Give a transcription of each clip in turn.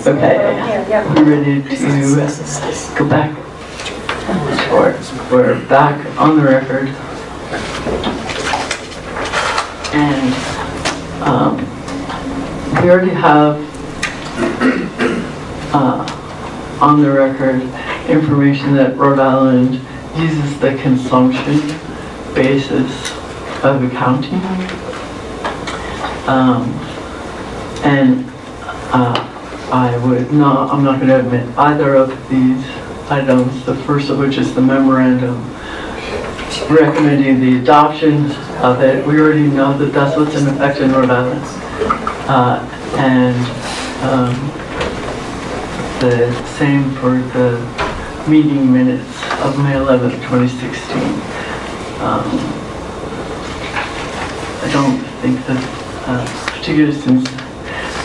Okay, we're ready to go back. We're back on the record. And we already have on the record information that Rhode Island uses the consumption basis of accounting. I'm not going to admit either of these items, the first of which is the memorandum recommending the adoption of it. We already know that that's what's in effect in Rhode Island. The same for the meeting minutes of May 11th, 2016. I don't think that, particularly since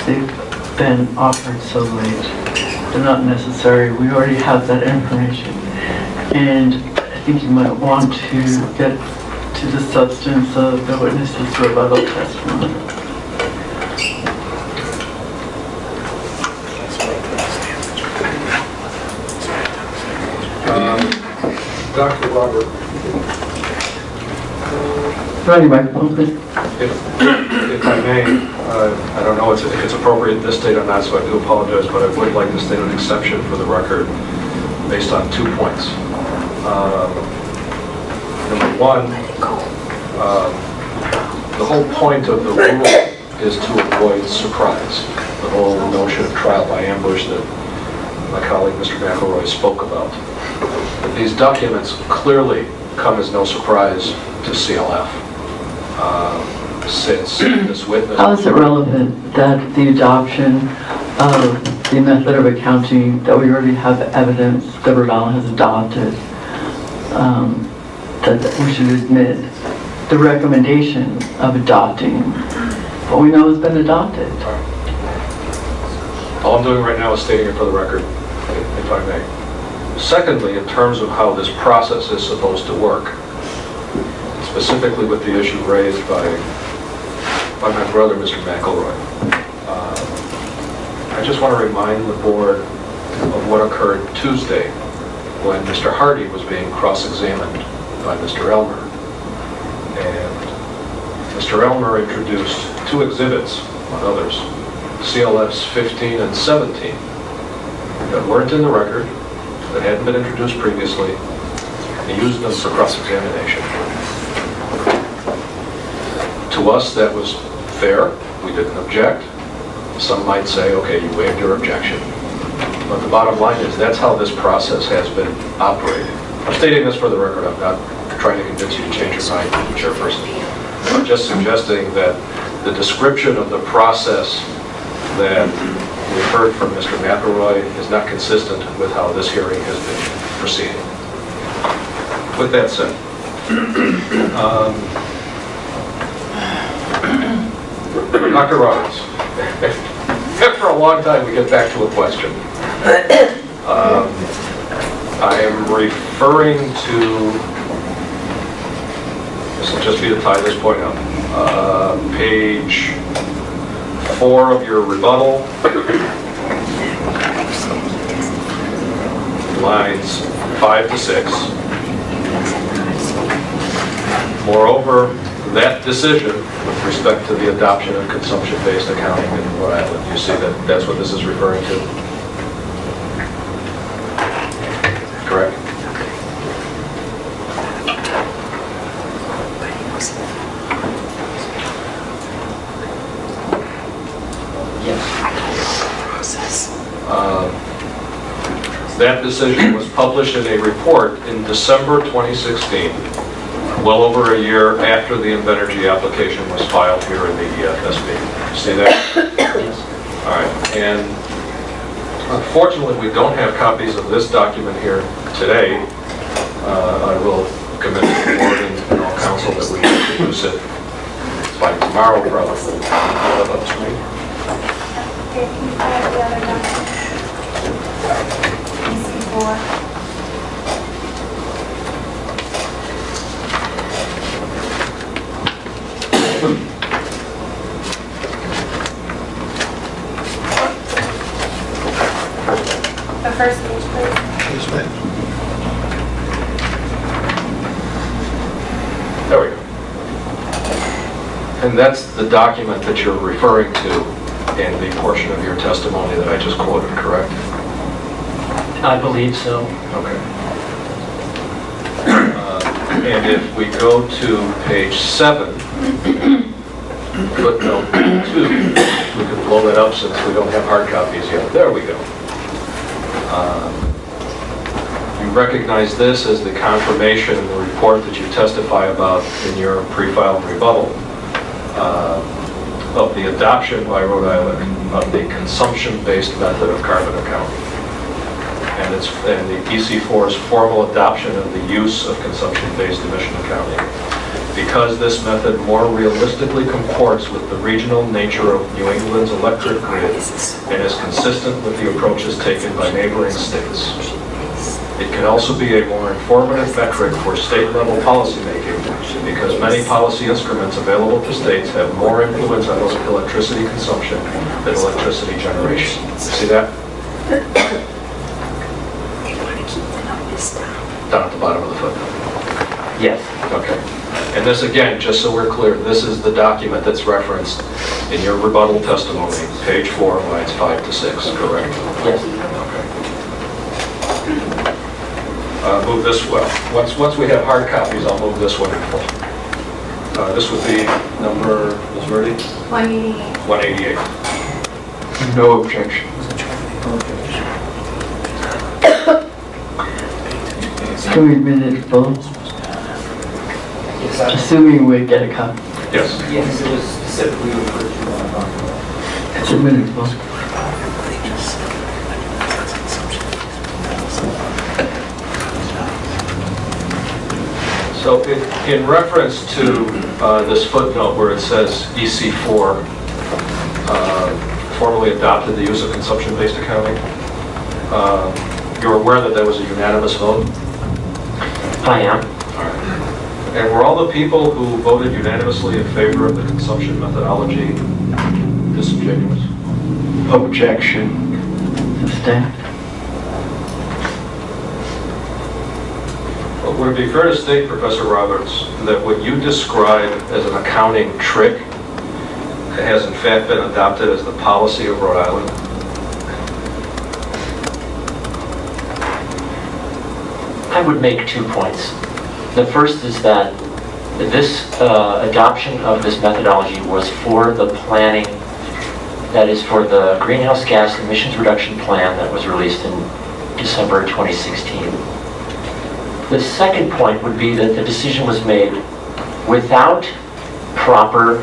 they've been offered so late, they're not necessary. We already have that information. And I think you might want to get to the substance of the witness's rebuttal testimony. Dr. Robert. Running microphone, please. If I may, I don't know if it's appropriate at this state or not, so I do apologize, but I would like to state an exception for the record based on 2 points. Number one, the whole point of the rule is to avoid surprise. The whole notion of trial by ambush that my colleague Mr. McElroy spoke about. These documents clearly come as no surprise to CLF. Since this witness... How is it relevant that the adoption of the method of accounting that we already have evidence that Rhode Island has adopted, that we should admit the recommendation of adopting what we know has been adopted? All I'm doing right now is stating it for the record, if I may. Secondly, in terms of how this process is supposed to work, specifically with the issue raised by my brother, Mr. McElroy, I just want to remind the board of what occurred Tuesday when Mr. Hardy was being cross-examined by Mr. Elmer. And Mr. Elmer introduced 2 exhibits, among others, CLFs 15 and 17, that weren't in the record, that hadn't been introduced previously, and he used them for cross-examination. To us, that was fair. We didn't object. Some might say, okay, you waived your objection. But the bottom line is that's how this process has been operated. I'm stating this for the record. I'm not trying to convince you to change your mind, Chairperson. I'm just suggesting that the description of the process that we heard from Mr. McElroy is not consistent with how this hearing has been proceeding. With that said, Dr. Roberts, after a long time we get back to a question. I am referring to, this will just be to tie this point up, page 4 of your rebuttal, lines 5 to 6. Moreover, that decision with respect to the adoption of consumption-based accounting in Rhode Island, you see that that's what this is referring to? Correct? That decision was published in a report in December 2016, well over a year after the Invenergy application was filed here in the EFSB. See that? Yes. All right. And unfortunately, we don't have copies of this document here today. I will commit to the board and all council that we introduce it by tomorrow, probably. first page, please. Yes, ma'am. There we go. And that's the document that you're referring to in the portion of your testimony that I just quoted, correct? I believe so. Okay. And if we go to page 7, footnote 2, we could blow that up since we don't have hard copies yet. There we go. You recognize this as the confirmation in the report that you testify about in your pre-filed rebuttal of the adoption by Rhode Island of the consumption-based method of carbon accounting. And the EC4's formal adoption of the use of consumption-based emission accounting, because this method more realistically comports with the regional nature of New England's electric grid and is consistent with the approaches taken by neighboring states. It can also be a more informative metric for state-level policymaking because many policy instruments available to states have more influence on electricity consumption than electricity generation. See that? Down at the bottom of the footnote. Yes. Okay. And this again, just so we're clear, this is the document that's referenced in your rebuttal testimony, page 4, lines 5 to 6, correct? Yes. Okay. Move this well. Once we have hard copies, I'll move this one in full. This would be number, Ms. Verdi? 188. 188. No objection. Can we admit it full? Assuming we get a copy. Yes. Yes, it was specifically referred to. It's admitted full. So in reference to this footnote where it says EC4 formally adopted the use of consumption-based accounting, you're aware that there was a unanimous vote? I am. All right. And were all the people who voted unanimously in favor of the consumption methodology disingenuous? Objection. Sustained. Well, would it be fair to state, Professor Roberts, that what you describe as an accounting trick has in fact been adopted as the policy of Rhode Island? I would make 2 points. The first is that this adoption of this methodology was for the planning, that is for the greenhouse gas emissions reduction plan that was released in December 2016. The second point would be that the decision was made without proper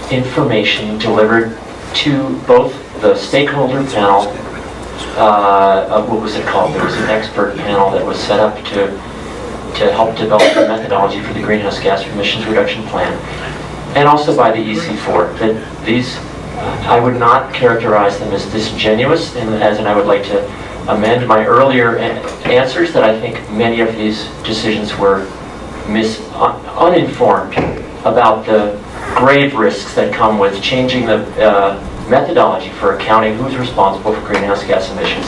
information delivered to both the stakeholder panel, what was it called? There was an expert panel that was set up to help develop the methodology for the greenhouse gas emissions reduction plan, and also by the EC4. That these, I would not characterize them as disingenuous, and I would like to amend my earlier answers that I think many of these decisions were uninformed about the grave risks that come with changing the methodology for accounting who's responsible for greenhouse gas emissions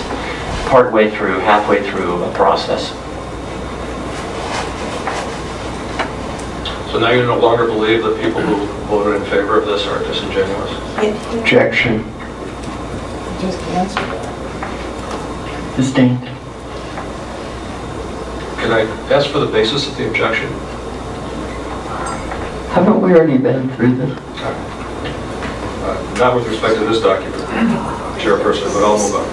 halfway through a process. So now you no longer believe that people who voted in favor of this are disingenuous? Objection. Just answer that. Sustained. Can I ask for the basis of the objection? Haven't we already been through this? Not with respect to this document, Chairperson, but I'll move on.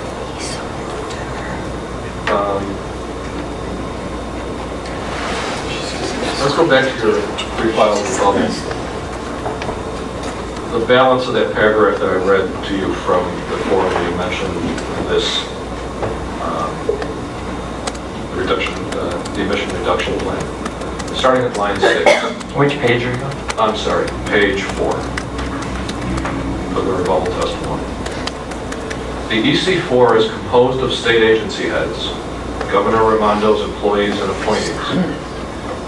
Let's go back to your pre-filed rebuttal. The balance of that paragraph that I read to you from before where you mentioned this the emission reduction plan. Starting at line 6. Which page are you on? I'm sorry, page 4 of the rebuttal testimony. The EC4 is composed of state agency heads, Governor Raimondo's employees and appointees.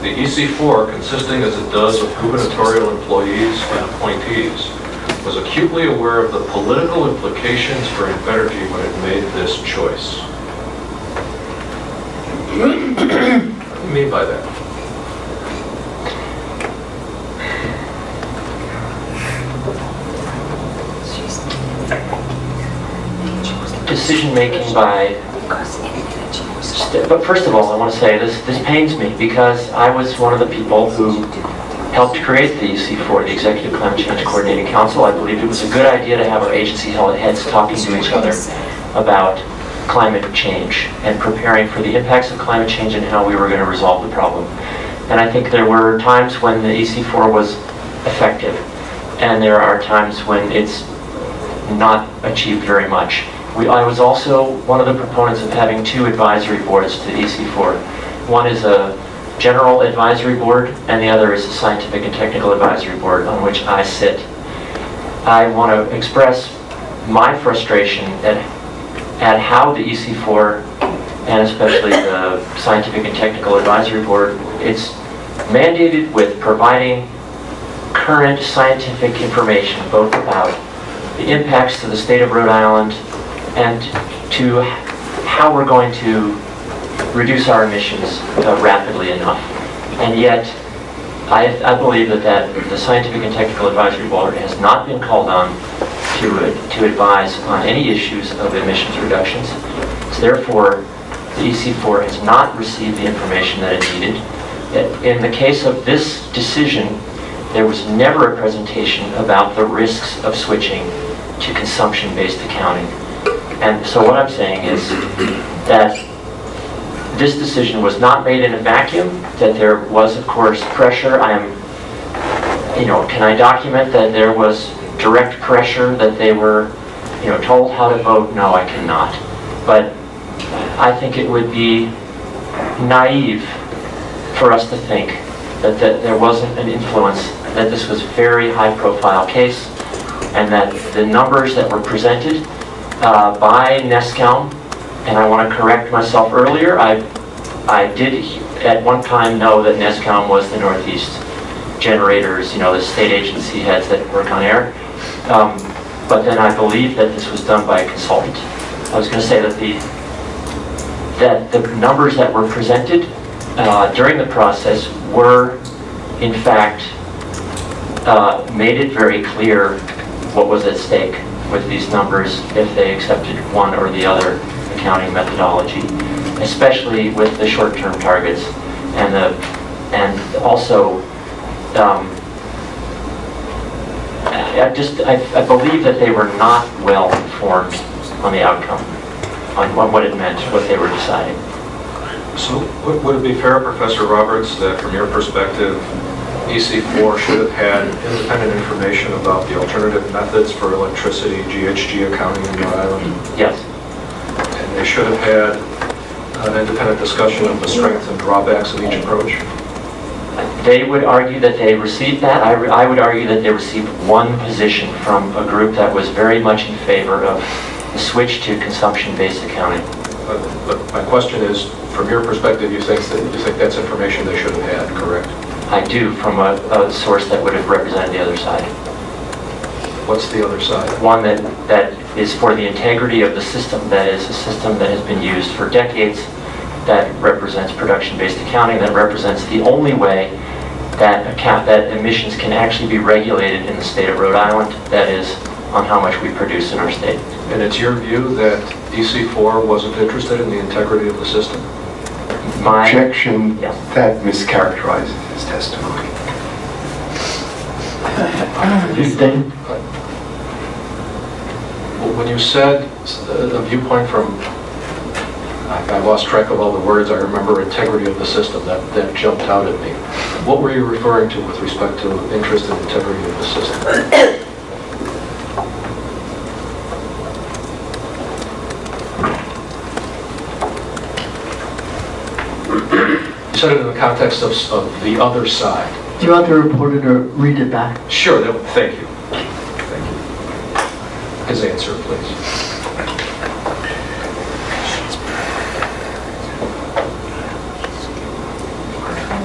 The EC4, consisting as it does of gubernatorial employees and appointees, was acutely aware of the political implications for Invenergy when it made this choice. What do you mean by that? Decision-making by... But first of all, I want to say this pains me because I was one of the people who helped create the EC4, the Executive Climate Change Coordinating Council. I believed it was a good idea to have our agency heads talking to each other about climate change and preparing for the impacts of climate change and how we were going to resolve the problem. And I think there were times when the EC4 was effective, and there are times when it's not achieved very much. I was also one of the proponents of having two advisory boards to EC4. One is a general advisory board, and the other is a scientific and technical advisory board on which I sit. I want to express my frustration at how the EC4, and especially the scientific and technical advisory board, it's mandated with providing current scientific information, both about the impacts to the state of Rhode Island and to how we're going to reduce our emissions rapidly enough. And yet, I believe that the Scientific and Technical Advisory Board has not been called on to advise on any issues of emissions reductions. So therefore, the EC4 has not received the information that it needed. In the case of this decision, there was never a presentation about the risks of switching to consumption-based accounting. And so what I'm saying is that this decision was not made in a vacuum, that there was, of course, pressure. Can I document that there was direct pressure, that they were, told how to vote? No, I cannot. But I think it would be naive for us to think that there wasn't an influence, that this was a very high-profile case, and that the numbers that were presented by NESCALM, and I want to correct myself earlier, I did at one time know that NESCALM was the Northeast generators, the state agency heads that work on air, but then I believe that this was done by a consultant. I was going to say that the numbers that were presented during the process were, in fact, made it very clear what was at stake with these numbers if they accepted one or the other accounting methodology, especially with the short-term targets and also I believe that they were not well informed on the outcome, on what it meant, what they were deciding. So would it be fair, Professor Roberts, that from your perspective, EC4 should have had independent information about the alternative methods for electricity, GHG accounting in Rhode Island? Yes. And they should have had an independent discussion of the strengths and drawbacks of each approach? They would argue that they received that. I would argue that they received one position from a group that was very much in favor of the switch to consumption-based accounting. But my question is, from your perspective, you think that's information they should have had, correct? I do, from a source that would have represented the other side. What's the other side? One that is for the integrity of the system, that is a system that has been used for decades, that represents production-based accounting, that represents the only way that emissions can actually be regulated in the state of Rhode Island, that is, on how much we produce in our state. And it's your view that EC4 wasn't interested in the integrity of the system? Objection, Yes. that mischaracterizes his testimony. When you said a viewpoint from, I lost track of all the words, I remember integrity of the system, that jumped out at me. What were you referring to with respect to interest in integrity of the system? You said it in the context of the other side. Do you want to report it or read it back? Sure, thank you. Thank you. His answer, please.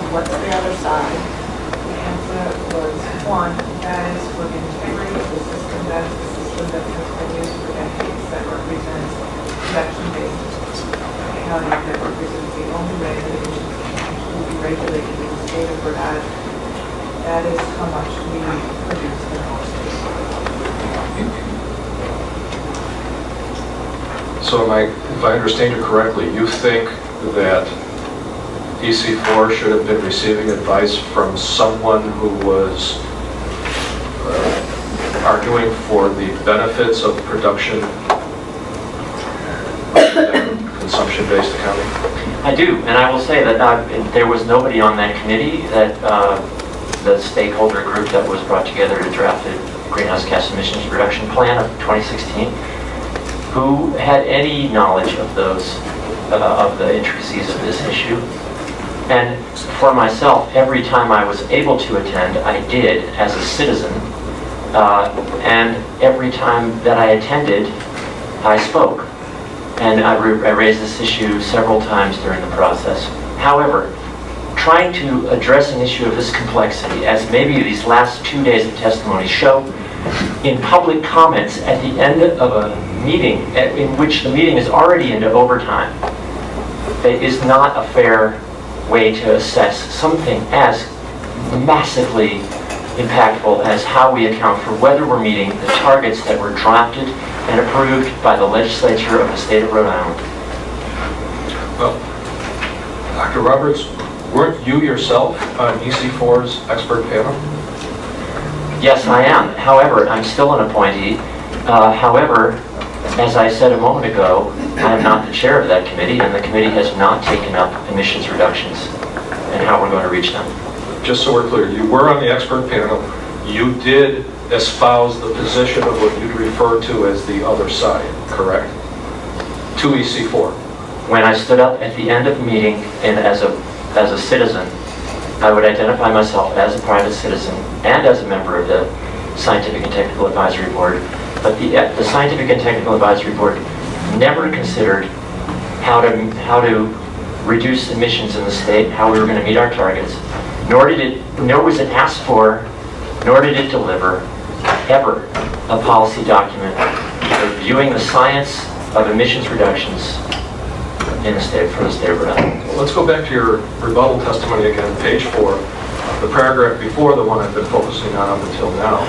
What's the other side? The answer was one, that is for the integrity of the system, that is the system that has been used for decades, that represents production-based accounting, that represents the only way state of Rhode Island. That is how much we produce in our state. So if I understand you correctly, you think that EC4 should have been receiving advice from someone who was arguing for the benefits of production rather than consumption-based accounting? I do, and I will say that there was nobody on that committee, that the stakeholder group that was brought together to draft the greenhouse gas emissions reduction plan of 2016, who had any knowledge of those, of the intricacies of this issue. And for myself, every time I was able to attend, I did as a citizen. And every time that I attended, I spoke. And I raised this issue several times during the process. However, trying to address an issue of this complexity, as maybe these last 2 days of testimony show, in public comments at the end of a meeting in which the meeting is already into overtime, it is not a fair way to assess something as massively impactful as how we account for whether we're meeting the targets that were drafted and approved by the legislature of the state of Rhode Island. Well, Dr. Roberts, weren't you yourself on EC4's expert panel? Yes, I am. However, I'm still an appointee. However, as I said a moment ago, I am not the chair of that committee, and the committee has not taken up emissions reductions and how we're going to reach them. Just so we're clear, you were on the expert panel. You did espouse the position of what you'd refer to as the other side, correct? To EC4. When I stood up at the end of the meeting and as a citizen, I would identify myself as a private citizen and as a member of the Scientific and Technical Advisory Board. But the Scientific and Technical Advisory Board never considered how to reduce emissions in the state, how we were going to meet our targets, nor was it asked for, nor did it deliver ever a policy document reviewing the science of emissions reductions in the state, for the state of Rhode Island. Well, let's go back to your rebuttal testimony again, page 4, the paragraph before the one I've been focusing on up until now.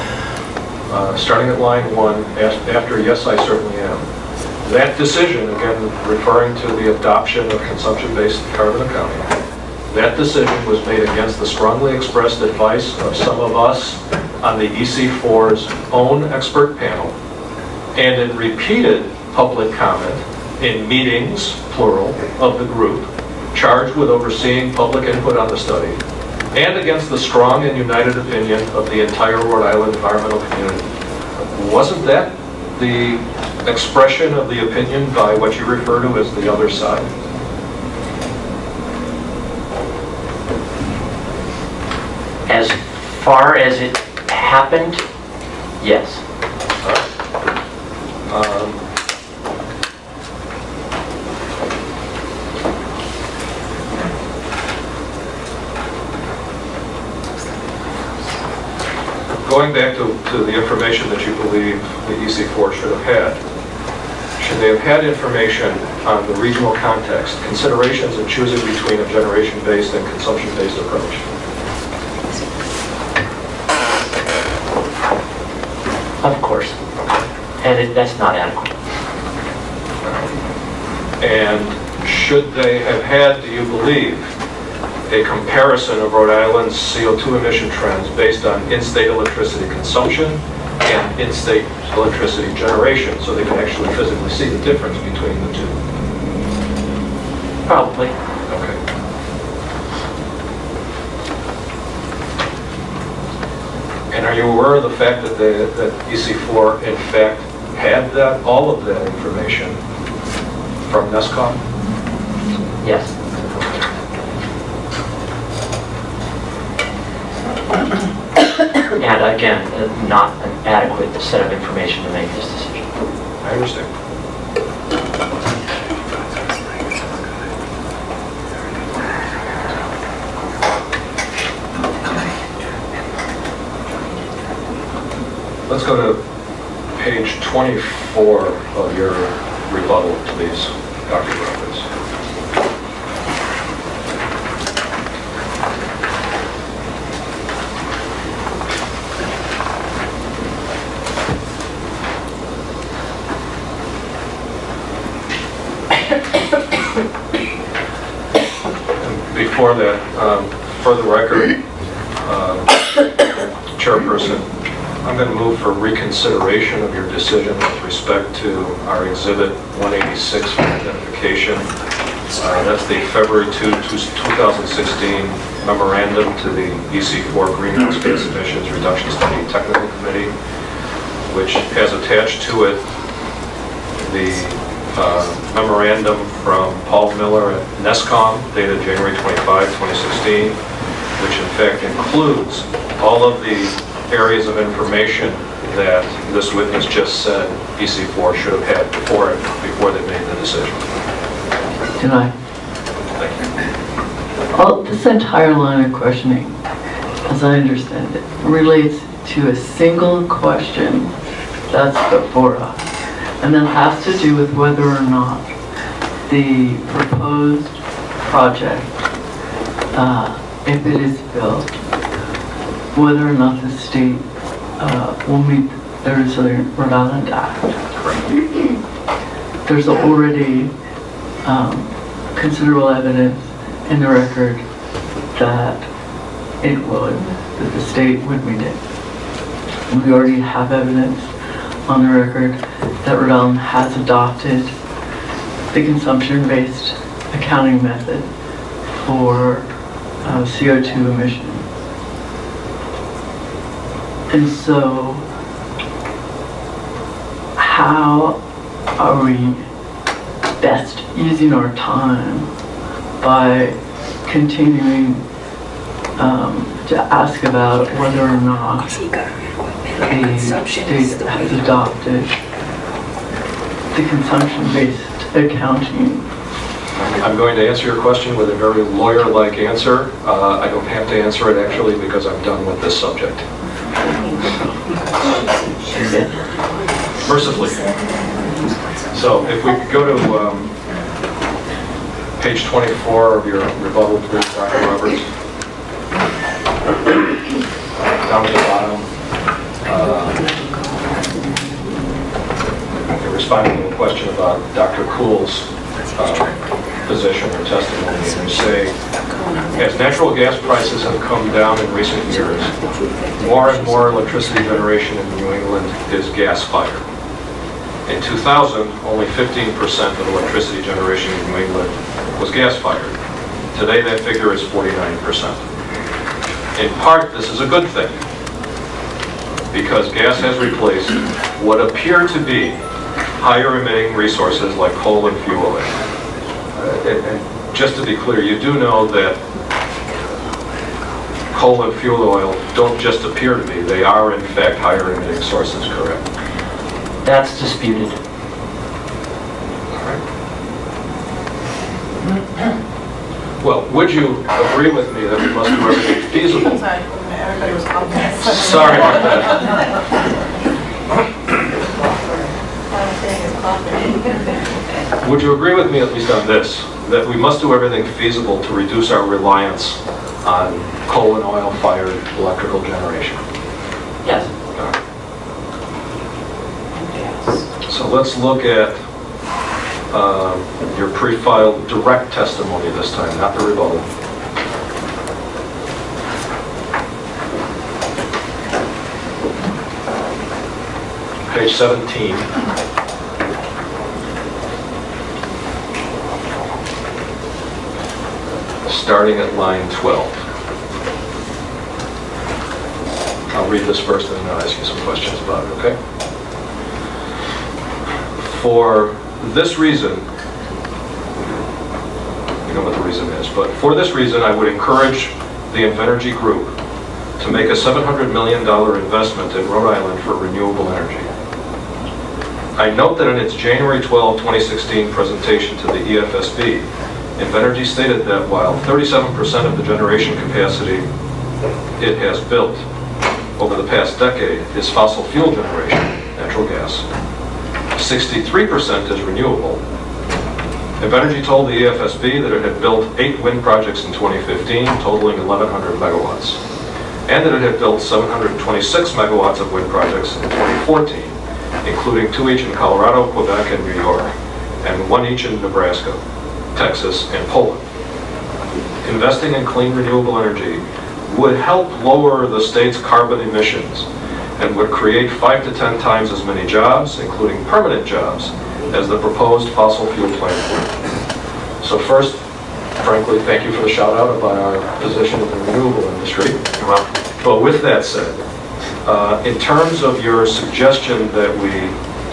Starting at line 1, after yes, I certainly am. That decision, again referring to the adoption of consumption-based carbon accounting, that decision was made against the strongly expressed advice of some of us on the EC4's own expert panel, and in repeated public comment in meetings, plural, of the group, charged with overseeing public input on the study, and against the strong and united opinion of the entire Rhode Island environmental community. Wasn't that the expression of the opinion by what you refer to as the other side? As far as it happened, yes. Going back to the information that you believe the EC4 should have had, should they have had information on the regional context, considerations in choosing between a generation-based and consumption-based approach? Of course. And that's not adequate. And should they have had, do you believe, a comparison of Rhode Island's CO2 emission trends based on in-state electricity consumption and in-state electricity generation, so they can actually physically see the difference between the two? Probably. Okay. And are you aware of the fact that that EC4 in fact had all of that information from NESCOM? Yes. And again, not an adequate set of information to make this decision. I understand. Let's go to page 24 of your rebuttal, please, Dr. Roberts. Before that, for the record, Chairperson, I'm going to move for reconsideration of your decision with respect to our Exhibit 186 for identification. That's the February 2, 2016 memorandum to the EC4 Greenhouse Gas Emissions Reduction Study Technical Committee, which has attached to it the memorandum from Paul Miller at NESCOM dated January 25, 2016, which in fact includes all of the areas of information that this witness just said EC4 should have had before they made the decision. Can I? Thank you. Well, this entire line of questioning, as I understand it, relates to a single question that's before us. And that has to do with whether or not the proposed project, if it is built, whether or not the state will meet the Resilient Rhode Island Act. There's already considerable evidence in the record that it would, that the state would meet it. We already have evidence on the record that Rhode Island has adopted the consumption-based accounting method for CO2 emissions. And so, how are we best using our time by continuing to ask about whether or not the state has adopted the consumption-based accounting? I'm going to answer your question with a very lawyer-like answer. I don't have to answer it actually because I'm done with this subject. Mercifully. So if we could go to page 24 of your rebuttal, please, Dr. Roberts. Down to the bottom. You're responding to a question about Dr. Kuhl's position or testimony, and you say, as natural gas prices have come down in recent years, more and more electricity generation in New England is gas-fired. In 2000, only 15% of electricity generation in New England was gas-fired. Today, that figure is 49%. In part, this is a good thing, because gas has replaced what appear to be higher emitting resources like coal and fuel oil. And just to be clear, you do know that coal and fuel oil don't just appear to be, they are in fact higher emitting sources, correct? That's disputed. All right. Well, would you agree with me that we must do everything feasible? Sorry, everybody was coughing. Sorry about that. Would you agree with me, at least on this, that we must do everything feasible to reduce our reliance on coal and oil-fired electrical generation? Yes. So let's look at your pre-filed direct testimony this time, not the rebuttal. Page 17. Starting at line 12. I'll read this first and then I'll ask you some questions about it, okay? For this reason, you know what the reason is, but for this reason I would encourage the Invenergy Group to make a $700 million investment in Rhode Island for renewable energy. I note that in its January 12, 2016 presentation to the EFSB, Invenergy stated that while 37% of the generation capacity it has built over the past decade is fossil fuel generation, natural gas, 63% is renewable. Invenergy told the EFSB that it had built 8 wind projects in 2015, totaling 1,100 megawatts, and that it had built 726 megawatts of wind projects in 2014, including 2 each in Colorado, Quebec, and New York, and one each in Nebraska, Texas, and Poland. Investing in clean renewable energy would help lower the state's carbon emissions and would create 5 to 10 times as many jobs, including permanent jobs, as the proposed fossil fuel plant would. So first, frankly, thank you for the shout out about our position in the renewable industry. You're welcome. But with that said, in terms of your suggestion that we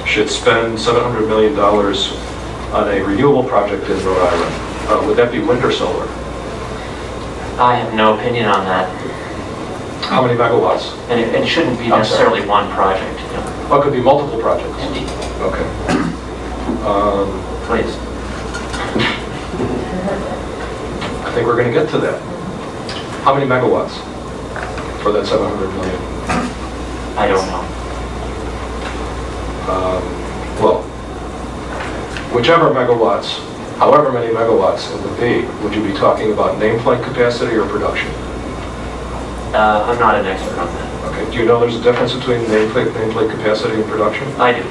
should spend $700 million on a renewable project in Rhode Island, would that be wind or solar? I have no opinion on that, How many megawatts? and it shouldn't be I'm sorry. necessarily one project. You know. Oh, it could be multiple projects. Indeed. Okay. Please. I think we're going to get to that. How many megawatts for that 700 million? I don't know. Well, whichever megawatts, however many megawatts it would be, would you be talking about nameplate capacity or production? I'm not an expert on that. Okay. Do you know there's a difference between nameplate capacity and production? I do.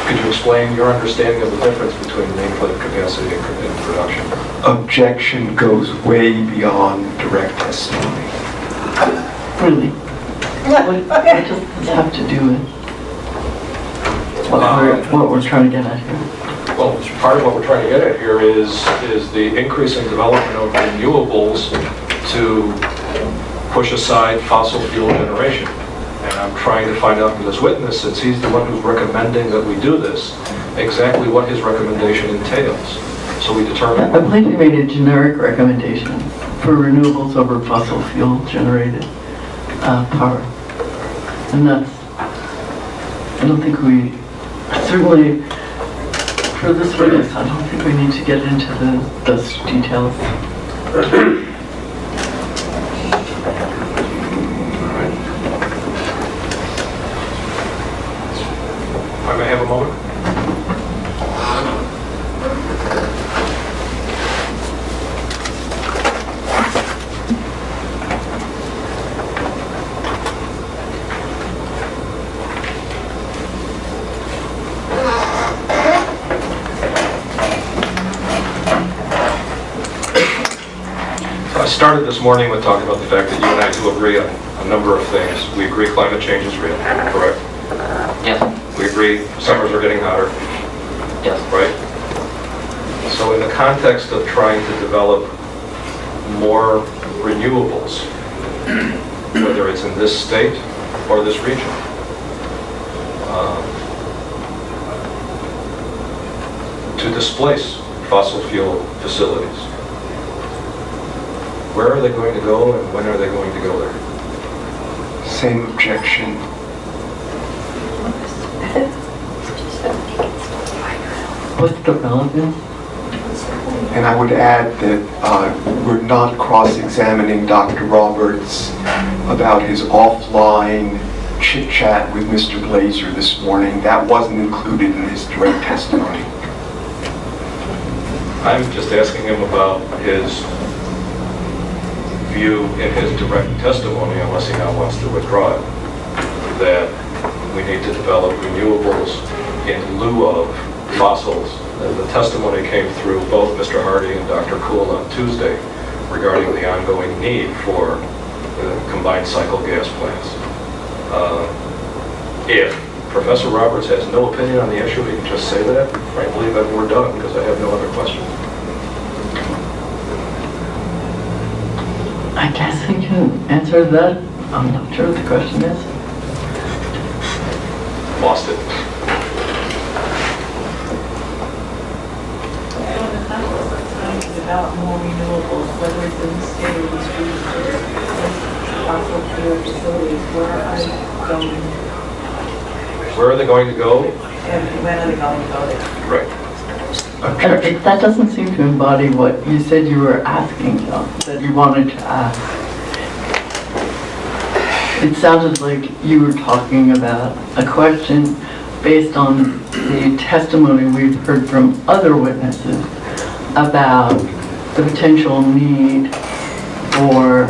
Could you explain your understanding of the difference between nameplate capacity and production? Objection goes way beyond direct testimony. Really? What does this have to do with what we're trying to get at here? Well, part of what we're trying to get at here is the increasing development of renewables to push aside fossil fuel generation. And I'm trying to find out from this witness, since he's the one who's recommending that we do this, exactly what his recommendation entails. So we determine. I believe he made a generic recommendation for renewables over fossil fuel generated power. And that's, I don't think we, certainly for this witness, I don't think we need to get into those details. I may have a moment. So I started this morning with talking about the fact that you and I do agree on a number of things. We agree climate change is real, correct? Yes. We agree summers are getting hotter, Yes. right? So in the context of trying to develop more renewables, whether it's in this state or this region, to displace fossil fuel facilities, where are they going to go and when are they going to go there? Same objection. What's the relevance? And I would add that we're not cross-examining Dr. Roberts about his offline chit-chat with Mr. Glazer this morning. That wasn't included in his direct testimony. I'm just asking him about his view in his direct testimony, unless he now wants to withdraw it, that we need to develop renewables in lieu of fossils. The testimony came through both Mr. Hardy and Dr. Kuhl on Tuesday regarding the ongoing need for combined cycle gas plants. If Professor Roberts has no opinion on the issue, he can just say that. Frankly, then we're done, because I have no other questions. I guess I can answer that. I'm not sure what the question is. Lost it. So in the context of trying to develop more renewables, whether it's in the state or this region, fossil fuel facilities, where are they going? Where are they going to go? And when are they going to go there? Right. Objection. That doesn't seem to embody what you said you were asking, John, that you wanted to ask. It sounded like you were talking about a question based on the testimony we've heard from other witnesses about the potential need for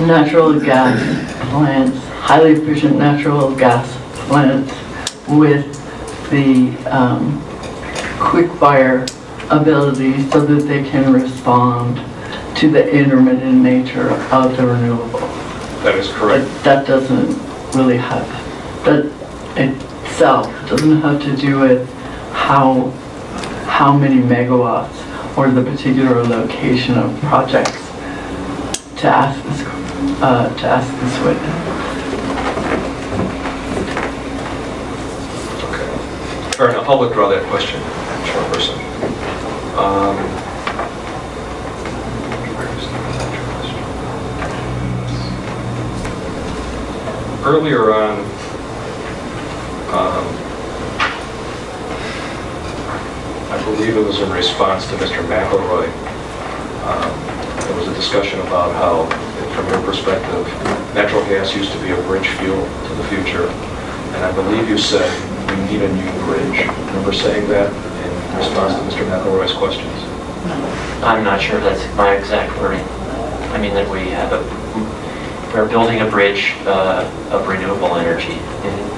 natural gas plants, highly efficient natural gas plants with the quick fire ability so that they can respond to the intermittent nature of the renewable. That is correct. But that doesn't really have, that itself doesn't have to do with how many megawatts or the particular location of projects to ask this witness. Okay. Fair enough. I'll withdraw that question, Chairperson. Earlier on, I believe it was in response to Mr. McElroy, there was a discussion about how, from your perspective, natural gas used to be a bridge fuel to the future. And I believe you said we need a new bridge. Remember saying that in response to Mr. McElroy's questions? I'm not sure if that's my exact wording. I mean that we're building a bridge of renewable energy,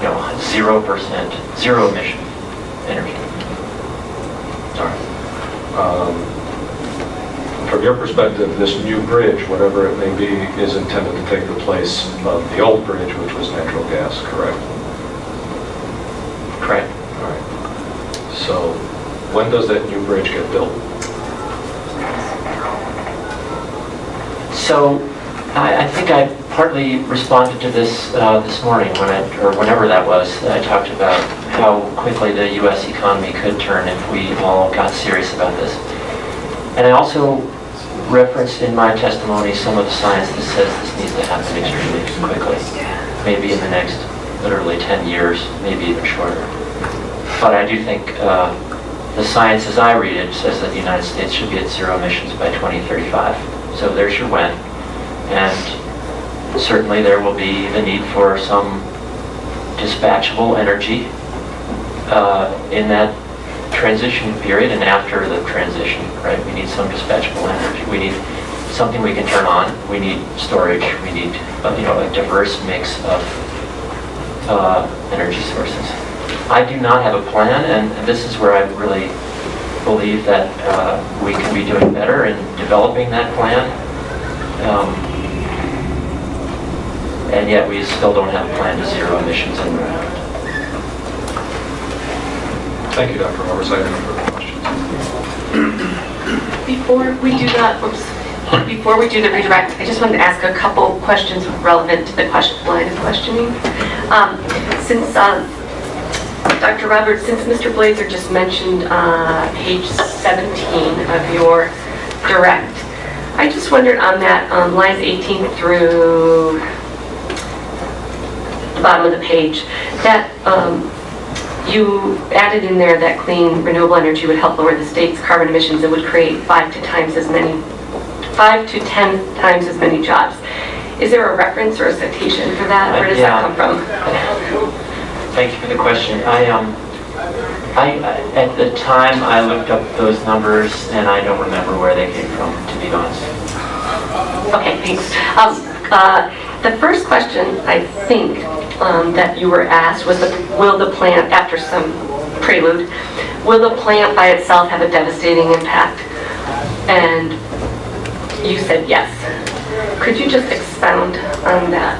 0%, zero emission energy. Sorry. From your perspective, this new bridge, whatever it may be, is intended to take the place of the old bridge, which was natural gas, correct? Correct. All right. So when does that new bridge get built? So I think I partly responded to this this morning or whenever that was. I talked about how quickly the U.S. economy could turn if we all got serious about this. And I also referenced in my testimony some of the science that says this needs to happen extremely quickly. Maybe in the next literally 10 years, maybe even shorter. But I do think the science as I read it says that the United States should be at zero emissions by 2035. So there's your when. And certainly there will be the need for some dispatchable energy in that transition period and after the transition, right? We need some dispatchable energy. We need something we can turn on. We need storage. We need a diverse mix of energy sources. I do not have a plan, and this is where I really believe that we can be doing better in developing that plan. And yet we still don't have a plan to zero emissions in Rhode Island. Thank you, Dr. Roberts. I have no further questions. Before we do the redirect, I just wanted to ask a couple questions relevant to the line of questioning. Since Dr. Roberts, since Mr. Blazer just mentioned page 17 of your direct, I just wondered on that lines 18 through the bottom of the page, that you added in there that clean renewable energy would help lower the state's carbon emissions and would create 5 to 10 times as many jobs. Is there a reference or a citation for that? Where does that come from? Thank you for the question. I at the time I looked up those numbers and I don't remember where they came from, to be honest. Okay, thanks. The first question I think that you were asked was, will the plant, after some prelude, will the plant by itself have a devastating impact? And you said yes. Could you just expound on that?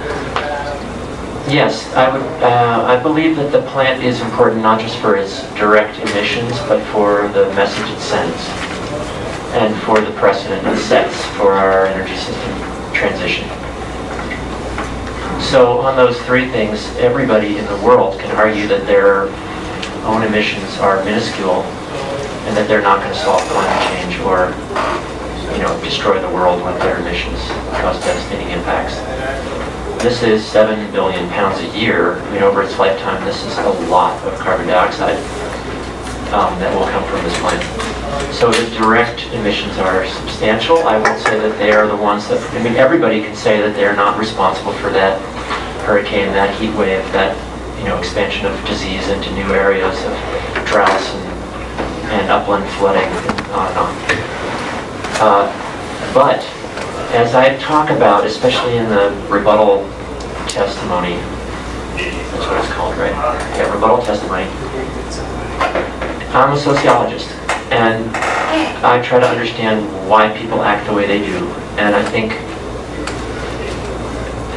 Yes, I would. I believe that the plant is important not just for its direct emissions, but for the message it sends and for the precedent it sets for our energy system transition. So on those three things, everybody in the world can argue that their own emissions are minuscule and that they're not going to solve climate change or, destroy the world with their emissions, cause devastating impacts. This is 7 billion pounds a year. Over its lifetime, this is a lot of carbon dioxide that will come from this plant. So the direct emissions are substantial. I won't say that they are the ones that, everybody can say that they're not responsible for that hurricane, that heat wave, that, expansion of disease into new areas of droughts and upland flooding and on and on. But as I talk about, especially in the rebuttal testimony, That's what it's called, right? Yeah, rebuttal testimony. I'm a sociologist, and I try to understand why people act the way they do. And I think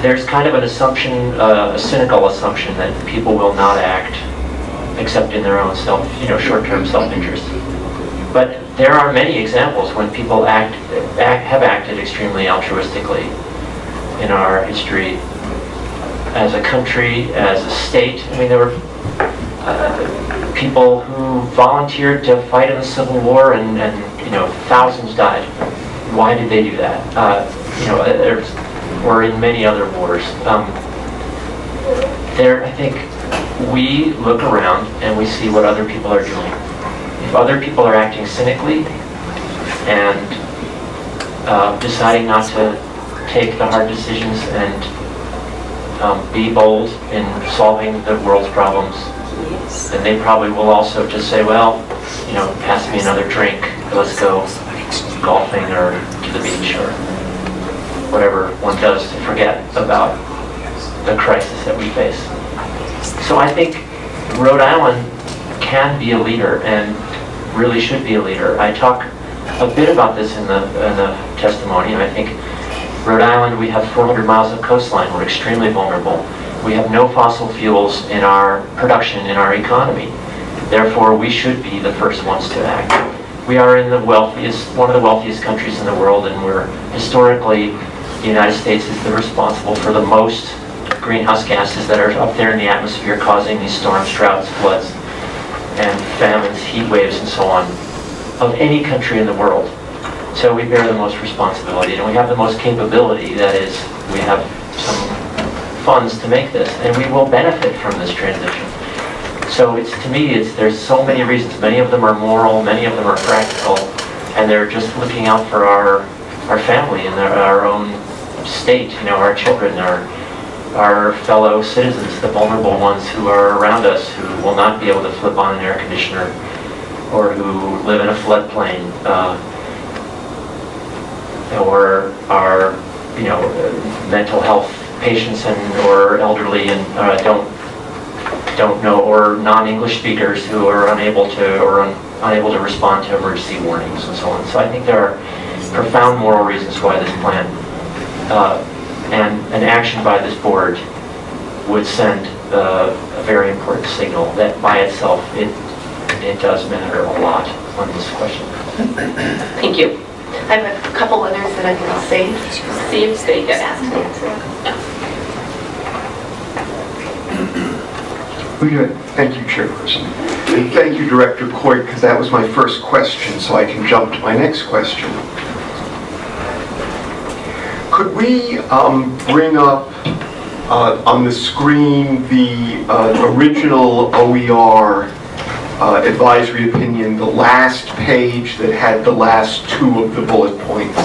there's kind of an assumption, a cynical assumption, that people will not act except in their own short-term self-interest. But there are many examples when people have acted extremely altruistically in our history, as a country, as a state. I mean, there were people who volunteered to fight in the Civil War, and thousands died. Why did they do that? Or in many other wars. I think we look around and we see what other people are doing. If other people are acting cynically and deciding not to take the hard decisions and be bold in solving the world's problems, then they probably will also just say, well, pass me another drink, let's go golfing or to the beach or whatever one does to forget about the crisis that we face. So I think Rhode Island can be a leader and really should be a leader. I talk a bit about this in the testimony. I think Rhode Island, we have 400 miles of coastline. We're extremely vulnerable. We have no fossil fuels in our production, in our economy. Therefore, we should be the first ones to act. We are in one of the wealthiest countries in the world, and we're historically, the United States is responsible for the most greenhouse gases that are up there in the atmosphere, causing these storms, droughts, floods, and famines, heat waves, and so on, of any country in the world. So we bear the most responsibility, and we have the most capability. That is, we have some funds to make this, and we will benefit from this transition. So to me, there's so many reasons. Many of them are moral, many of them are practical, and they're just looking out for our family and our own state, our children, our fellow citizens, the vulnerable ones who are around us, who will not be able to flip on an air conditioner, or who live in a floodplain, or are mental health patients or elderly and don't know, or non-English speakers who are unable to respond to emergency warnings and so on. So I think there are profound moral reasons why this plan and an action by this board would send a very important signal that by itself it does matter a lot on this question. Thank you. I have a couple others that I'm going to save, see if they get asked and answered. Good. Thank you, Chairperson. And thank you, Director Coit, because that was my first question, so I can jump to my next question. Could we bring up on the screen the original OER advisory opinion, the last page that had the last two of the bullet points?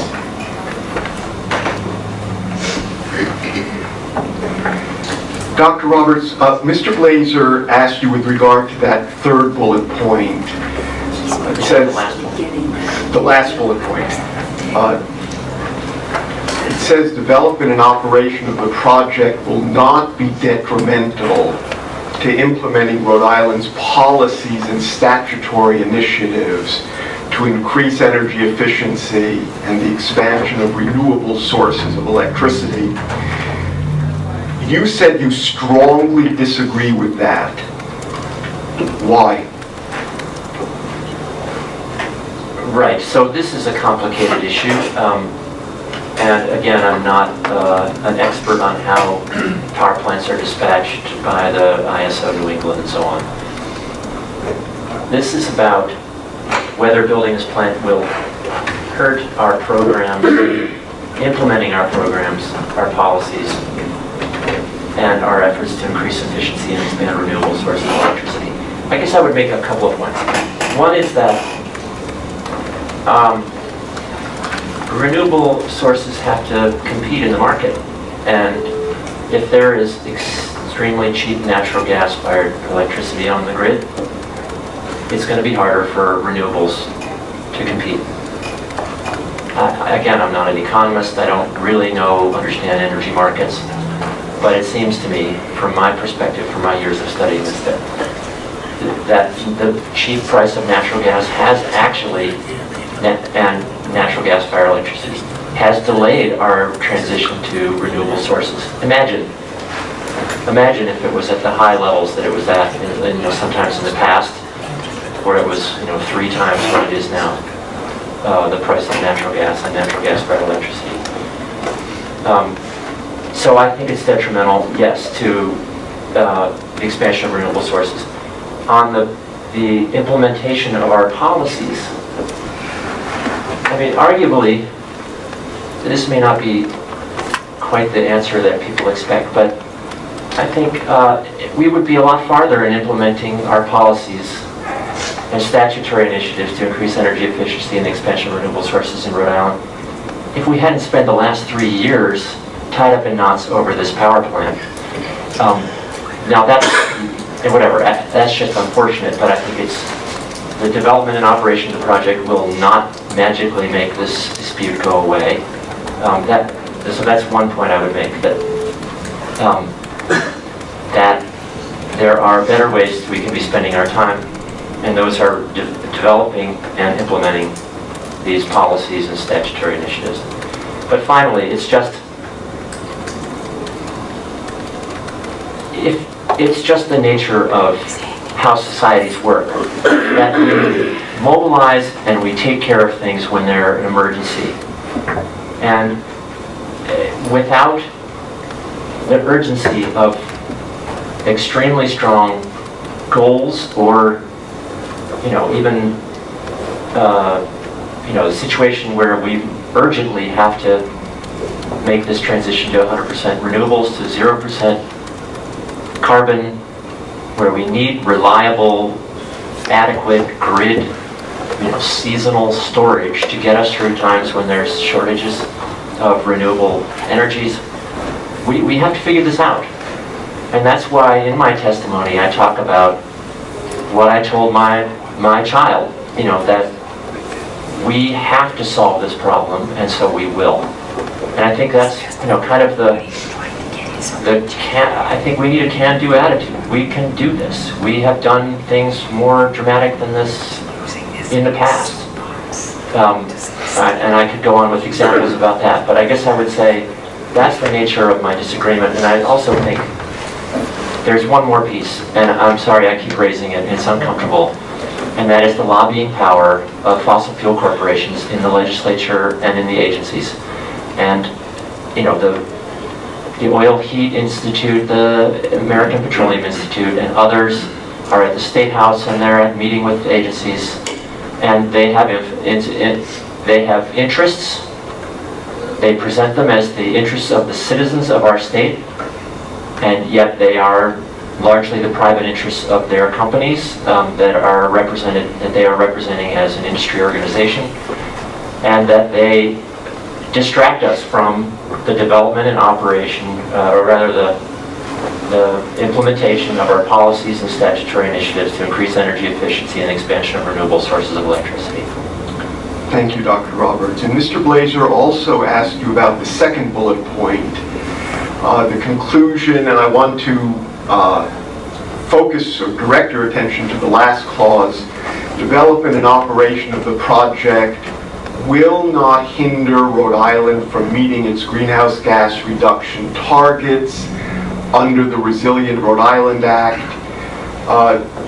Dr. Roberts, Mr. Glazer asked you with regard to that third bullet point. It says, the last bullet point. It says development and operation of the project will not be detrimental to implementing Rhode Island's policies and statutory initiatives to increase energy efficiency and the expansion of renewable sources of electricity. You said you strongly disagree with that. Why? Right, so this is a complicated issue. And again, I'm not an expert on how power plants are dispatched by the ISO New England and so on. This is about whether building this plant will hurt our programs, implementing our programs, our policies, and our efforts to increase efficiency and expand renewable sources of electricity. I guess I would make a couple of points. One is that renewable sources have to compete in the market, and if there is extremely cheap natural gas-fired electricity on the grid, it's going to be harder for renewables to compete. Again, I'm not an economist. I don't really understand energy markets, But it seems to me, from my perspective, from my years of studying this, that the cheap price of natural gas has actually, and natural gas-fired electricity, has delayed our transition to renewable sources. Imagine if it was at the high levels that it was at, sometimes in the past, where it was, 3 times what it is now, the price of natural gas and natural gas-fired electricity. So I think it's detrimental, yes, to the expansion of renewable sources. On the implementation of our policies, I mean, arguably, this may not be quite the answer that people expect, but I think we would be a lot farther in implementing our policies and statutory initiatives to increase energy efficiency and the expansion of renewable sources in Rhode Island if we hadn't spent the last 3 years tied up in knots over this power plant. Now that's, whatever, that's just unfortunate, but I think it's the development and operation of the project will not magically make this dispute go away. So that's one point I would make, that there are better ways we can be spending our time, and those are developing and implementing these policies and statutory initiatives. But finally, it's just the nature of how societies work, that we mobilize and we take care of things when they're an emergency. And without the urgency of extremely strong goals, or even the situation where we urgently have to make this transition to 100% renewables, to 0% carbon, where we need reliable, adequate grid, seasonal storage to get us through times when there's shortages of renewable energies. We have to figure this out. And that's why in my testimony I talk about what I told my child, that we have to solve this problem, and so we will. And I think that's, kind of I think we need a can-do attitude. We can do this. We have done things more dramatic than this in the past. And I could go on with examples about that, but I guess I would say that's the nature of my disagreement. And I also think there's one more piece, and I'm sorry I keep raising it, it's uncomfortable, and that is the lobbying power of fossil fuel corporations in the legislature and in the agencies. And, the Oil Heat Institute, the American Petroleum Institute, and others are at the State House, and they're at meeting with agencies, and they have interests. They present them as the interests of the citizens of our state, and yet they are largely the private interests of their companies that they are representing as an industry organization, and that they distract us from the development and operation, or rather the implementation of our policies and statutory initiatives to increase energy efficiency and expansion of renewable sources of electricity. Thank you, Dr. Roberts. And Mr. Blazer also asked you about the second bullet point, the conclusion, and I want to focus or direct your attention to the last clause. Development and operation of the project will not hinder Rhode Island from meeting its greenhouse gas reduction targets under the Resilient Rhode Island Act.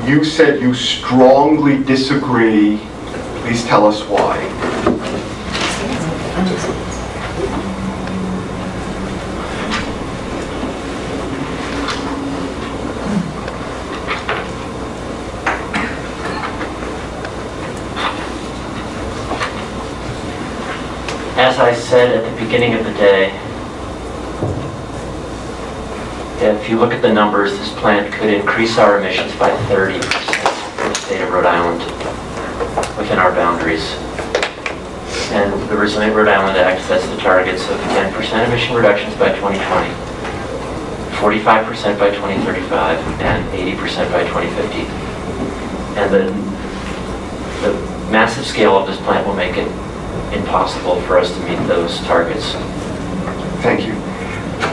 You said you strongly disagree. Please tell us why. As I said at the beginning of the day, if you look at the numbers, this plant could increase our emissions by 30% in the state of Rhode Island within our boundaries. And the Resilient Rhode Island Act sets the targets of 10% emission reductions by 2020, 45% by 2035, and 80% by 2050. And the massive scale of this plant will make it impossible for us to meet those targets. Thank you.